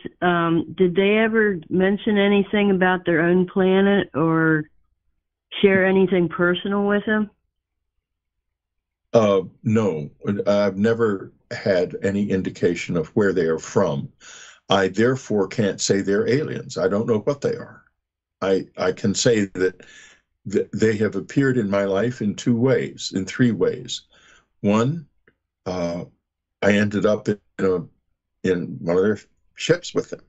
did they ever mention anything about their own planet or share anything personal with him? No, I've never had any indication of where they are from. I therefore can't say they're aliens. I don't know what they are. I can say that they have appeared in my life in three ways. One, I ended up in one of their ships with them.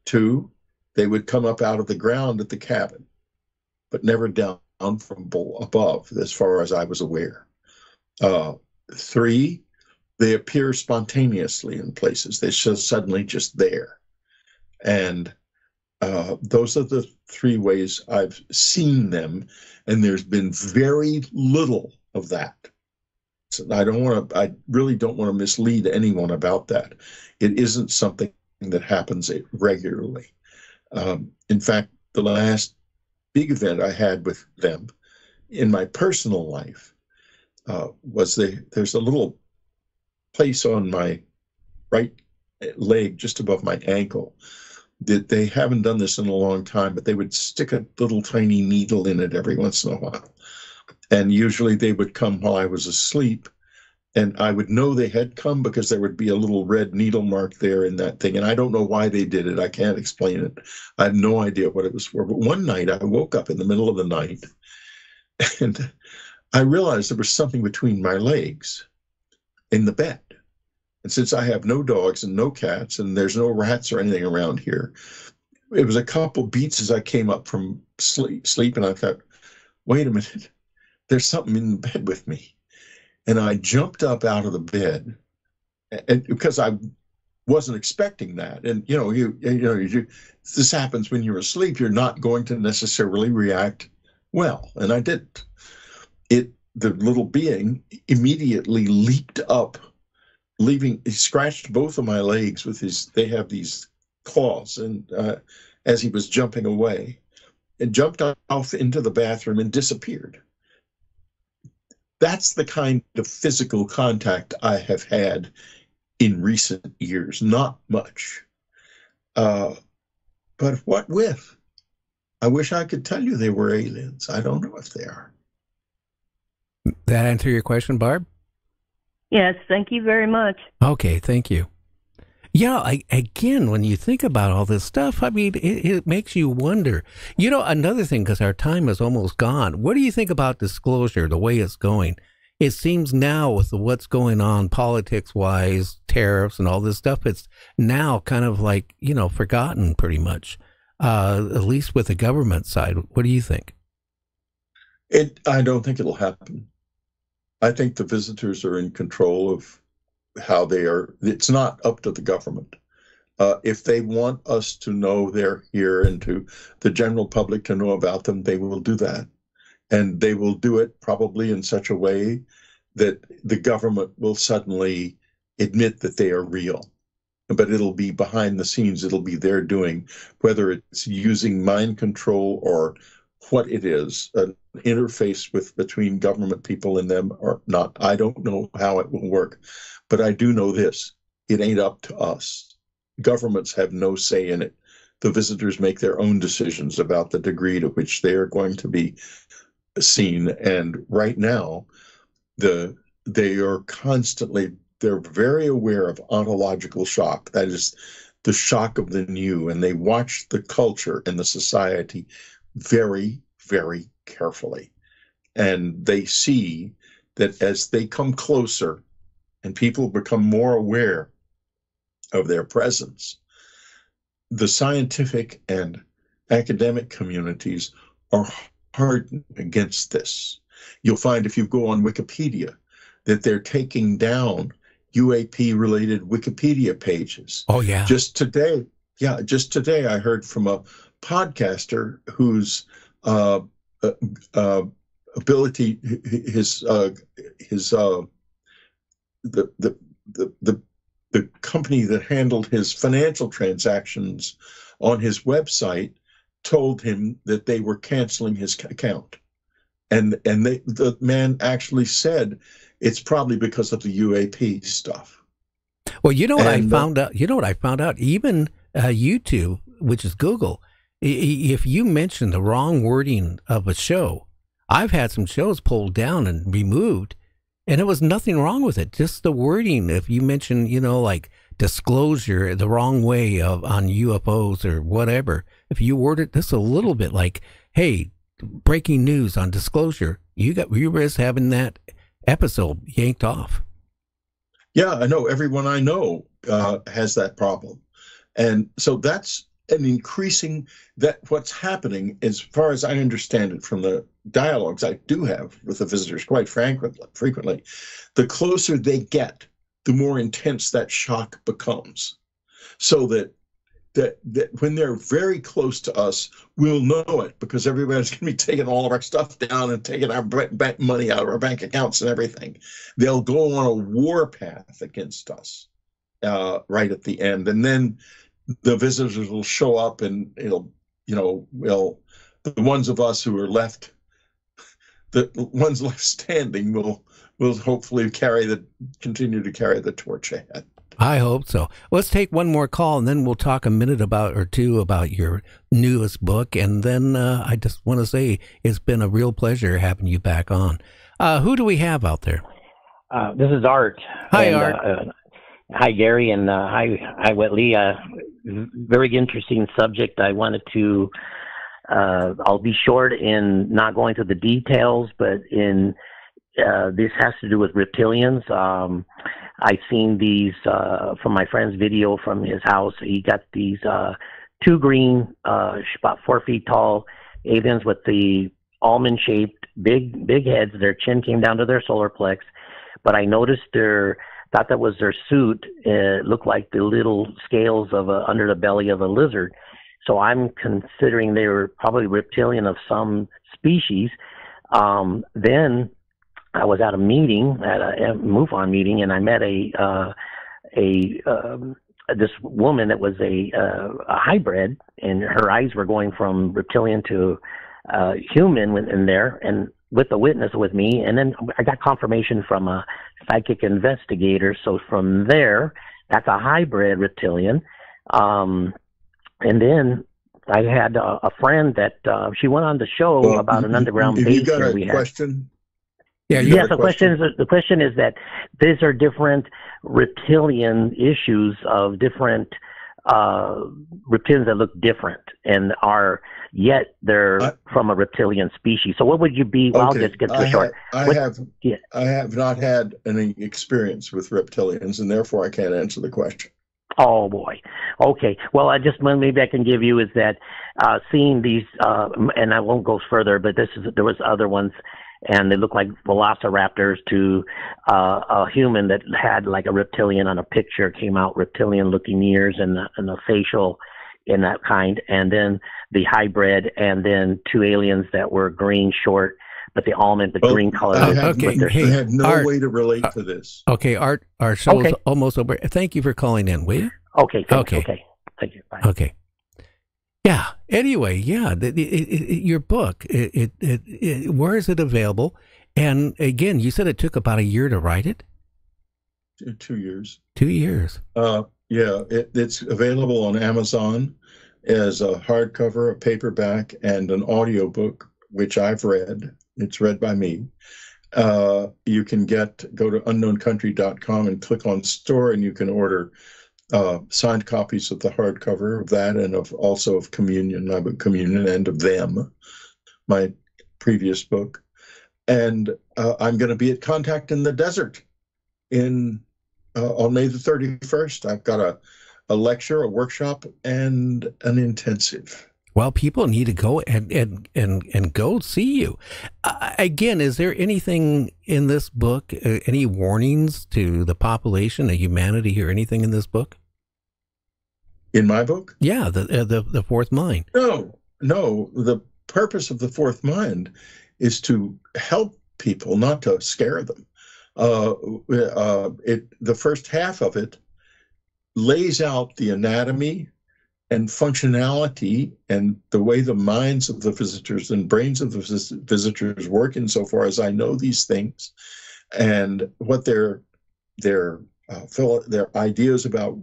Two, they would come up out of the ground at the cabin, but never down from above, as far as I was aware. Three, they appear spontaneously in places. They're suddenly just there. And those are the three ways I've seen them, and there's been very little of that. So I really don't want to mislead anyone about that. It isn't something that happens regularly. In fact, the last big event I had with them in my personal life was there's a little place on my right leg just above my ankle that they haven't done this in a long time, but they would stick a little tiny needle in it every once in a while. And usually they would come while I was asleep, and I would know they had come because there would be a little red needle mark there in that thing. And I don't know why they did it. I can't explain it. I have no idea what it was for. But one night I woke up in the middle of the night and I realized there was something between my legs in the bed. And since I have no dogs and no cats and there's no rats or anything around here, it was a couple beats as I came up from sleep, and I thought, wait a minute, there's something in the bed with me. And I jumped up out of the bed, and because I wasn't expecting that. And this happens when you're asleep. You're not going to necessarily react well, and I didn't. The little being immediately leaped up, he scratched both of my legs with they have these claws, and as he was jumping away, and jumped off into the bathroom and disappeared. that's the kind of physical contact I have had in recent years. Not much. But what with? I wish I could tell you they were aliens. I don't know if they are. That answer your question, Barb? Yes, thank you very much. Okay, thank you. Yeah, again, when you think about all this stuff, I mean, it makes you wonder. You know, another thing, because our time is almost gone, what do you think about disclosure, the way it's going? It seems now with what's going on politics-wise, tariffs and all this stuff, it's now kind of like, you know, forgotten pretty much, at least with the government side. What do you think? I don't think it'll happen. I think the visitors are in control of how they are. It's not up to the government. If they want us to know they're here and to the general public to know about them, they will do that. And they will do it probably in such a way that the government will suddenly admit that they are real. But it'll be behind the scenes. It'll be their doing, whether it's using mind control or what it is, an interface between government people and them or not. I don't know how it will work, but I do know this. It ain't up to us. Governments have no say in it. The visitors make their own decisions about the degree to which they are going to be seen. And right now, they are constantly, they're very aware of ontological shock. That is the shock of the new. And they watch the culture and the society very, very carefully. And they see that as they come closer and people become more aware of their presence, the scientific and academic communities are hardened against this. You'll find if you go on Wikipedia that they're taking down UAP-related Wikipedia pages. Oh, yeah. Just today, I heard from a podcaster whose ability, the company that handled his financial transactions on his website told him that they were canceling his account. And the man actually said it's probably because of the UAP stuff. Well, you know what I found out? You know what I found out? Even YouTube, which is Google, if you mention the wrong wording of a show, I've had some shows pulled down and removed, and it was nothing wrong with it. Just the wording. If you mention, you know, like disclosure the wrong way on UFOs or whatever, if you word it just a little bit like, hey, breaking news on disclosure, you risk having that episode yanked off. Yeah, I know. Everyone I know has that problem. And so that's an increasing, that what's happening, as far as I understand it from the dialogues I do have with the visitors quite frequently, the closer they get, the more intense that shock becomes. So that when they're very close to us, we'll know it because everybody's going to be taking all of our stuff down and taking our money out of our bank accounts and everything. They'll go on a war path against us right at the end. And then the visitors will show up and the ones of us who are left, the ones left standing will hopefully continue to carry the torch ahead. I hope so. Let's take one more call, and then we'll talk a minute or two about your newest book. And then I just want to say it's been a real pleasure having you back on. Who do we have out there? This is Art. Hi, Art. Hi, Gary, and hi, Whitley. Very interesting subject. I wanted to, I'll be short in not going to the details, but this has to do with reptilians. I've seen these from my friend's video from his house. He got these two green, about 4 feet tall aliens with the almond-shaped big heads. Their chin came down to their solar plex, but I noticed thought that was their suit. It looked like the little scales of under the belly of a lizard. So I'm considering they were probably reptilian of some species. Then I was at a meeting, at a MUFON meeting, and I met this woman that was a hybrid, and her eyes were going from reptilian to human in there. And with a witness with me, and then I got confirmation from a psychic investigator. So from there, that's a hybrid reptilian. And then I had a friend that she went on the show about an underground base. You got a we question? Yeah, Yes, the question is that these are different reptilian issues of different reptilians that look different and are yet they're from a reptilian species. So what would you be? Well, I'll just get to it short. I have not had any experience with reptilians, and therefore I can't answer the question. Oh boy. Okay. Well, maybe I can give you is that seeing these, and I won't go further, but there was other ones, and they look like velociraptors to a human that had like a reptilian on a picture, came out reptilian looking ears and a facial in that kind, and then the hybrid, and then two aliens that were green short, but the green color. I have no Art, way to relate to this. Okay, our show's almost over. Thank you for calling in, will you? Okay. Okay. Thank you. Bye. Okay. Yeah. Anyway, yeah. Your book. Where is it available? And again, you said it took about a year to write it. 2 years. 2 years. Yeah, it's available on Amazon as a hardcover, a paperback, and an audiobook, which I've read. It's read by me. You can go to unknowncountry.com and click on store, and you can order signed copies of the hardcover of that, and also of Communion, my book Communion, and of Them, my previous book. And I'm going to be at Contact in the Desert on May the 31st. I've got a lecture, a workshop, and an intensive. Well, people need to go and go see you. Again, is there anything in this book, any warnings to the population, of humanity, or anything in this book? In my book? Yeah, the Fourth Mind. No. The purpose of the Fourth Mind is to help people, not to scare them. The first half of it lays out the anatomy and functionality and the way the minds of the visitors and brains of the visitors work, insofar as I know these things, and what their ideas about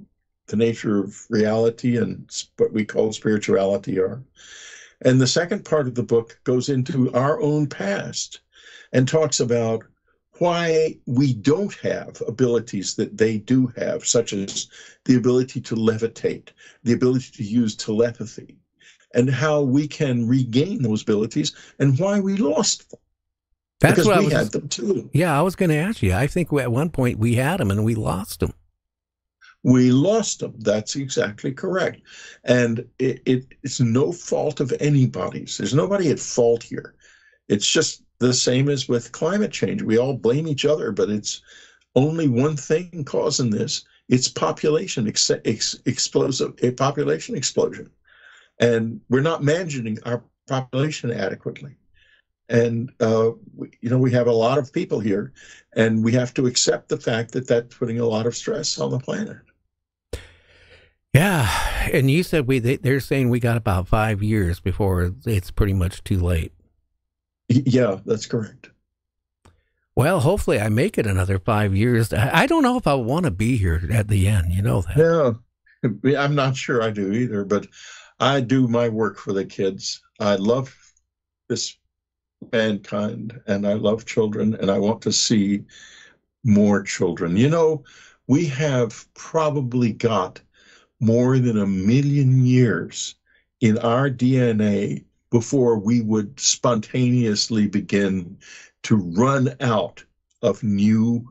the nature of reality and what we call spirituality are. And the second part of the book goes into our own past and talks about why we don't have abilities that they do have, such as the ability to levitate, the ability to use telepathy, and how we can regain those abilities and why we lost them. That's because what we had them too. Yeah, I was going to ask you. I think at one point we had them and we lost them. We lost them. That's exactly correct. And it's no fault of anybody's. There's nobody at fault here. It's just the same as with climate change. We all blame each other, but it's only one thing causing this. It's population population explosion. And we're not managing our population adequately. And, we have a lot of people here, and we have to accept the fact that that's putting a lot of stress on the planet. Yeah. And you said they're saying we got about 5 years before it's pretty much too late. Yeah, that's correct. Well, hopefully I make it another 5 years. I don't know if I want to be here at the end. You know that. Yeah, I'm not sure I do either, but I do my work for the kids. I love this mankind, and I love children, and I want to see more children. We have probably got more than 1 million years in our DNA before we would spontaneously begin to run out of new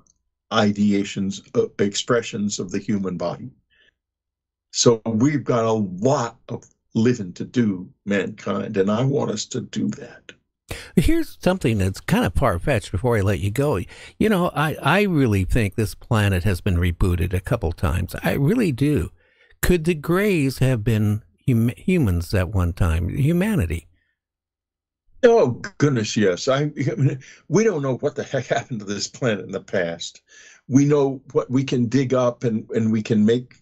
ideations, expressions of the human body. So we've got a lot of living to do, mankind, and I want us to do that. Here's something that's kind of far-fetched before I let you go. I really think this planet has been rebooted a couple times. I really do. Could the Greys have been humans at one time, humanity? Oh, goodness, yes. We don't know what the heck happened to this planet in the past. We know what we can dig up, and we can make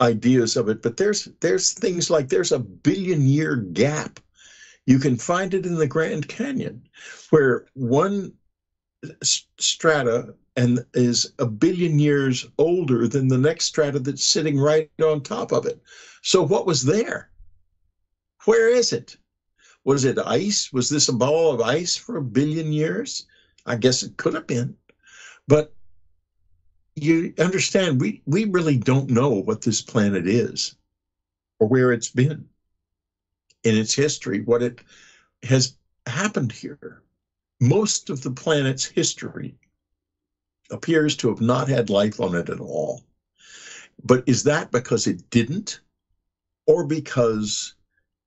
ideas of it, but there's things like there's a 1 billion-year gap You can find it in the Grand Canyon, where one strata and is a billion years older than the next strata that's sitting right on top of it. So what was there? Where is it? Was it ice? Was this a ball of ice for a billion years? I guess it could have been. But you understand, we really don't know what this planet is or where it's been in its history, what it has happened here. Most of the planet's history appears to have not had life on it at all. But is that because it didn't, or because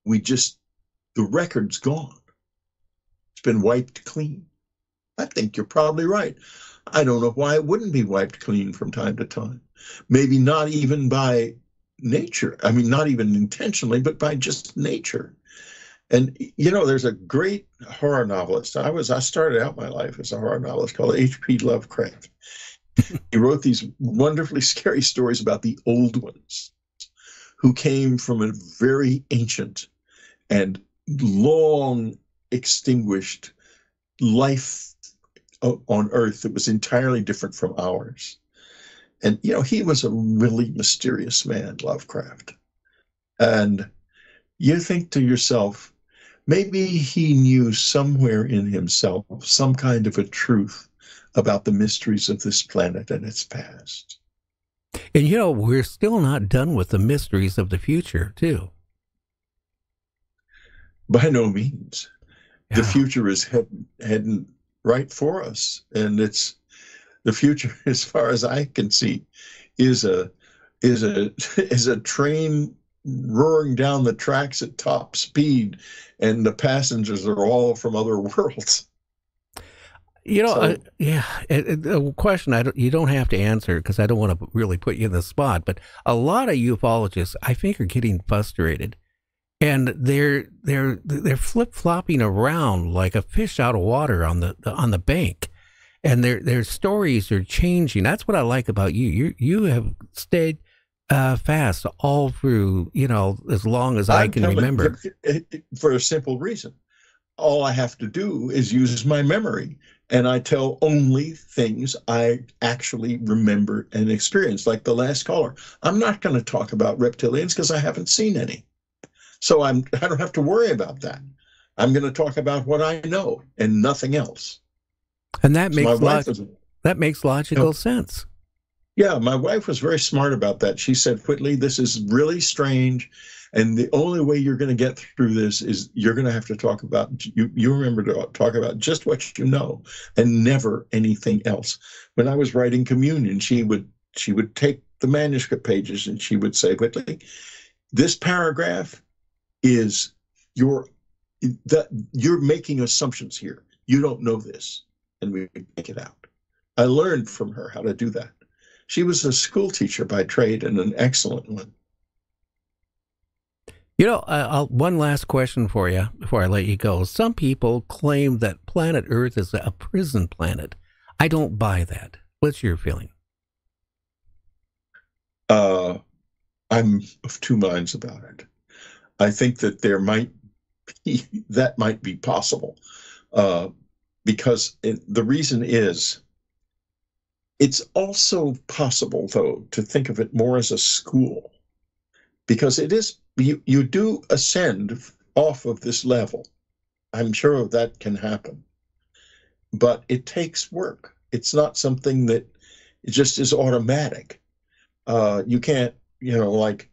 the record's gone? It's been wiped clean. I think you're probably right. I don't know why it wouldn't be wiped clean from time to time. Maybe not even by nature. I mean, not even intentionally, but by just nature. And, there's a great horror novelist. I started out my life as a horror novelist called H.P. Lovecraft. He wrote these wonderfully scary stories about the old ones who came from a very ancient and long extinguished life on Earth that was entirely different from ours. And, he was a really mysterious man, Lovecraft. And you think to yourself, maybe he knew somewhere in himself some kind of a truth about the mysteries of this planet and its past. And we're still not done with the mysteries of the future, too. By no means. Yeah. The future is heading right for us. And the future, as far as I can see, is a train roaring down the tracks at top speed, and the passengers are all from other worlds. A question you don't have to answer because I don't want to really put you in the spot, but a lot of ufologists, I think, are getting frustrated, and they're flip-flopping around like a fish out of water on the bank, and their stories are changing. That's what I like about you. You have stayed fast all through, as long as I can remember. For a simple reason. All I have to do is use my memory, and I tell only things I actually remember and experience, like the last caller. I'm not going to talk about reptilians because I haven't seen any. So I don't have to worry about that. I'm going to talk about what I know and nothing else. And that makes logical sense. Yeah, my wife was very smart about that. She said, Whitley, this is really strange, and the only way you're going to get through this is you're going to have to talk about, you remember to talk about just what you know and never anything else. When I was writing Communion, she would take the manuscript pages and she would say, Whitley, this paragraph is you're making assumptions here. You don't know this, and we make it out. I learned from her how to do that. She was a school teacher by trade and an excellent one. One last question for you before I let you go. Some people claim that planet Earth is a prison planet. I don't buy that. What's your feeling? I'm of two minds about it. I think that that might be possible, because the reason is, it's also possible, though, to think of it more as a school, because it is, you do ascend off of this level. I'm sure that can happen, but it takes work. It's not something that just is automatic. You can't, like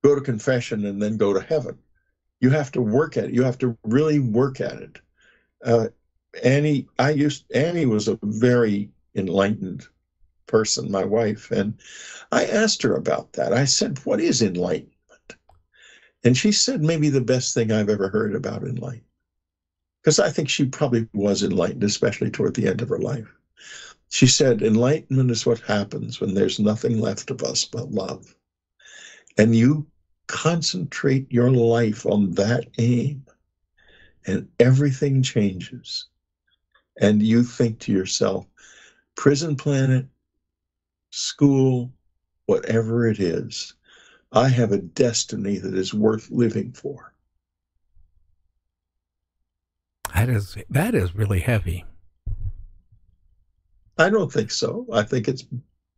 go to confession and then go to heaven. You have to work at it. You have to really work at it. Annie was a very enlightened person, my wife, and I asked her about that. I said, what is enlightenment? And she said, maybe the best thing I've ever heard about enlightenment, because I think she probably was enlightened, especially toward the end of her life. She said, enlightenment is what happens when there's nothing left of us but love, and you concentrate your life on that aim, and everything changes. And you think to yourself, prison planet, school, whatever it is, I have a destiny that is worth living for. That is really heavy. I don't think so. I think it's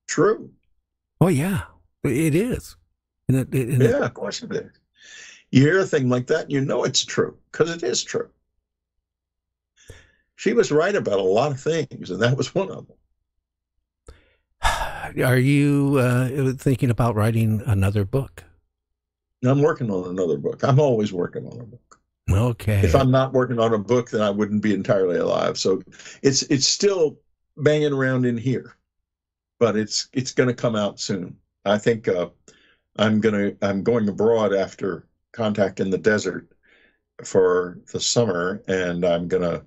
true. Oh yeah, it is. Yeah, of course it is. You hear a thing like that, you know it's true, because it is true. She was right about a lot of things, and that was one of them. Are you thinking about writing another book? I'm working on another book. I'm always working on a book. Okay. If I'm not working on a book, then I wouldn't be entirely alive. So it's still banging around in here, but it's going to come out soon. I think I'm going abroad after Contact in the Desert for the summer, and I'm gonna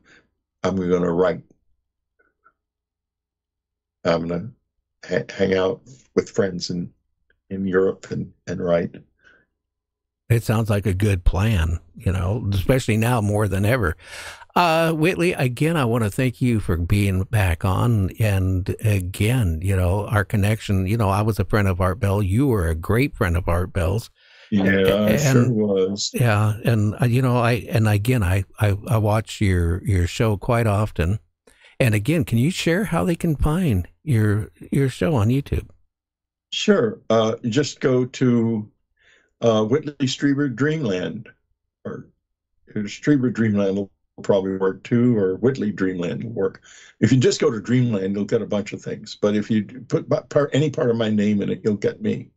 write. I'm gonna hang out with friends in Europe and write. It sounds like a good plan, especially now more than ever. Whitley, again, I want to thank you for being back on. And again, our connection, I was a friend of Art Bell. You were a great friend of Art Bell's. Yeah, I sure was. Yeah. And, I watch your show quite often. And again, can you share how they can find your show on YouTube? Sure. Just go to Whitley Strieber Dreamland, or Strieber Dreamland will probably work too, or Whitley Dreamland will work. If you just go to Dreamland, you'll get a bunch of things. But if you put any part of my name in it, you'll get me.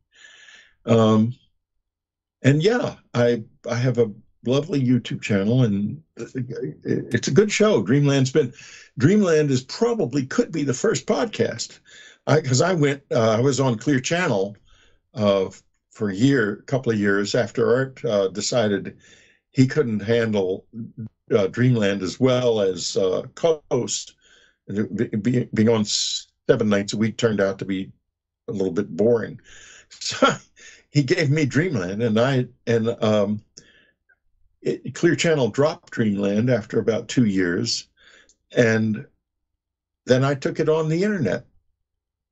And yeah, I have a lovely YouTube channel, and it's a good show. Dreamland is probably could be the first podcast. Because I was on Clear Channel for a couple of years after Art decided he couldn't handle Dreamland as well as Coast. Being on 7 nights a week turned out to be a little bit boring. So he gave me Dreamland, and Clear Channel dropped Dreamland after about 2 years, and then I took it on the internet.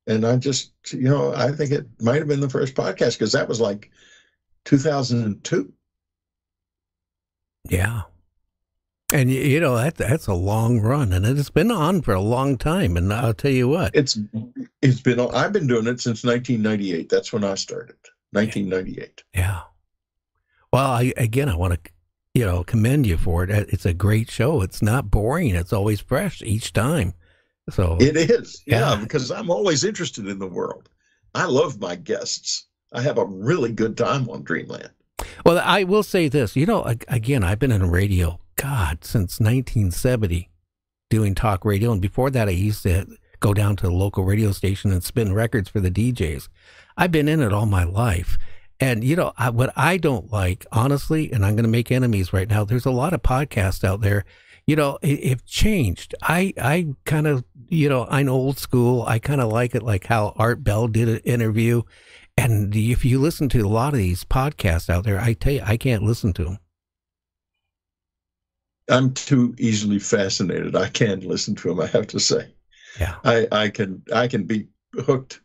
And I just, I think it might have been the first podcast, because that was like 2002. Yeah. And, that's a long run, and it's been on for a long time. And I'll tell you what. I've been doing it since 1998. That's when I started, 1998. Yeah. Well, I want to, commend you for it. It's a great show. It's not boring. It's always fresh each time. So it is, yeah, because I'm always interested in the world. I love my guests. I have a really good time on Dreamland. Well, I will say this, again, I've been in radio, since 1970, doing talk radio. And before that, I used to go down to the local radio station and spin records for the DJs. I've been in it all my life. And, what I don't like, honestly, and I'm going to make enemies right now, there's a lot of podcasts out there. It changed. I kind of, I'm old school. I kind of like it like how Art Bell did an interview. And if you listen to a lot of these podcasts out there, I tell you, I can't listen to them. I'm too easily fascinated. I can't listen to them, I have to say. Yeah. I can be hooked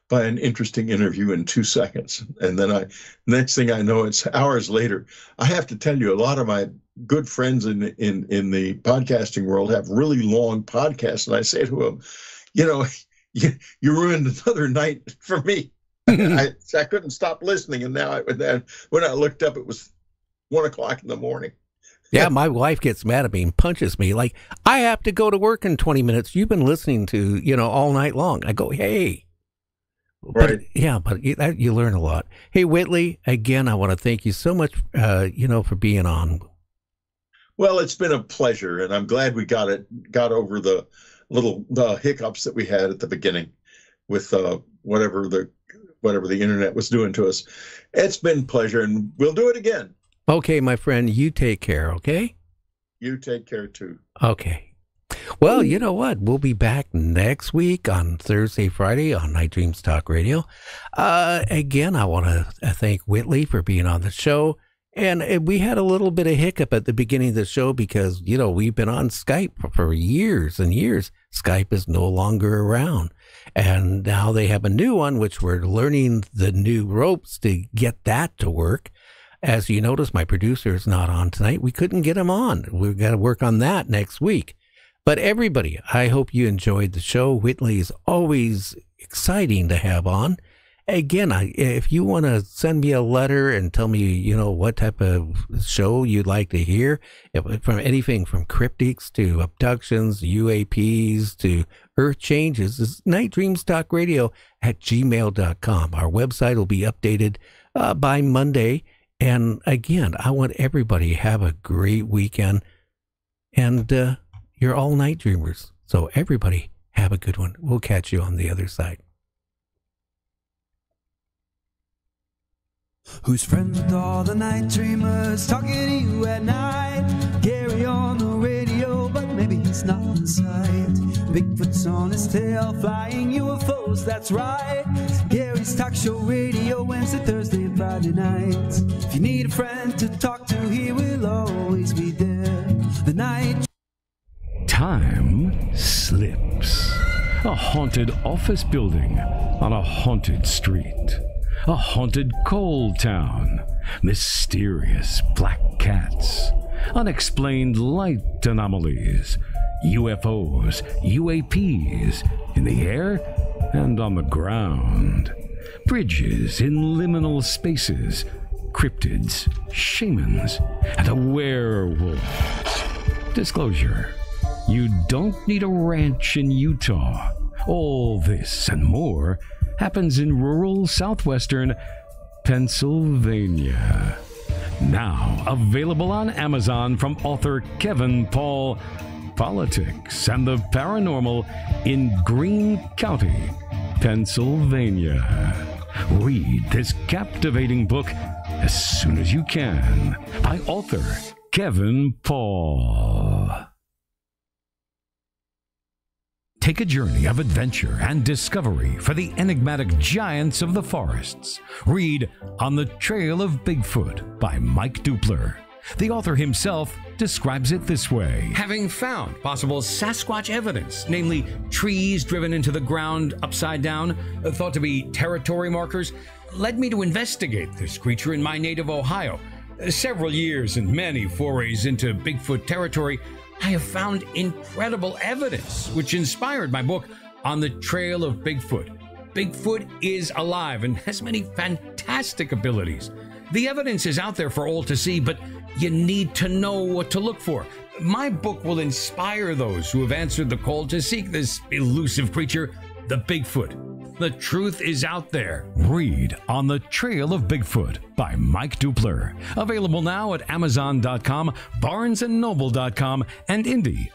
by an interesting interview in 2 seconds. And then next thing I know, it's hours later. I have to tell you, a lot of my good friends in the podcasting world have really long podcasts. And I say to them, you ruined another night for me. I couldn't stop listening. And now when I looked up, it was 1 o'clock in the morning. Yeah, my wife gets mad at me and punches me. Like, I have to go to work in 20 minutes. You've been listening to, all night long. I go, hey. Right. But you learn a lot. Hey, Whitley, again, I want to thank you so much, for being on. Well, it's been a pleasure, and I'm glad we got over the little hiccups that we had at the beginning with whatever the internet was doing to us. It's been a pleasure, and we'll do it again. Okay, my friend, you take care, okay? You take care, too. Okay. Well, you know what? We'll be back next week on Thursday, Friday on Night Dreams Talk Radio. Again, I want to thank Whitley for being on the show. And we had a little bit of hiccup at the beginning of the show because, we've been on Skype for years and years. Skype is no longer around. And now they have a new one, which we're learning the new ropes to get that to work. As you notice, my producer is not on tonight. We couldn't get him on. We've got to work on that next week. But everybody, I hope you enjoyed the show. Whitley is always exciting to have on. Again, if you want to send me a letter and tell me, what type of show you'd like to hear, from anything from cryptics to abductions, UAPs to earth changes, it's nightdreamstalkradio@gmail.com. Our website will be updated by Monday. And again, I want everybody to have a great weekend. And you're all night dreamers. So everybody have a good one. We'll catch you on the other side. Who's friends with all the night dreamers talking to you at night? Gary on the radio, but maybe he's not inside. Bigfoot's on his tail, flying UFOs, that's right. Gary's talk show radio, Wednesday, Thursday, and Friday nights. If you need a friend to talk to, he will always be there. The night. Time slips. A haunted office building on a haunted street. A haunted coal town, mysterious black cats, unexplained light anomalies, UFOs, UAPs, in the air and on the ground, bridges in liminal spaces, cryptids, shamans, and a werewolf. Disclosure: you don't need a ranch in Utah. All this and more happens in rural southwestern Pennsylvania. Now available on Amazon from author Kevin Paul. Politics and the Paranormal in Greene County, Pennsylvania. Read this captivating book as soon as you can by author Kevin Paul. Take a journey of adventure and discovery for the enigmatic giants of the forests. Read On the Trail of Bigfoot by Mike Dupler. The author himself describes it this way. Having found possible Sasquatch evidence, namely trees driven into the ground upside down, thought to be territory markers, led me to investigate this creature in my native Ohio. Several years and many forays into Bigfoot territory, I have found incredible evidence, which inspired my book, On the Trail of Bigfoot. Bigfoot is alive and has many fantastic abilities. The evidence is out there for all to see, but you need to know what to look for. My book will inspire those who have answered the call to seek this elusive creature, the Bigfoot. The truth is out there. Read On the Trail of Bigfoot by Mike Dupler. Available now at Amazon.com, BarnesandNoble.com, and IndieBound.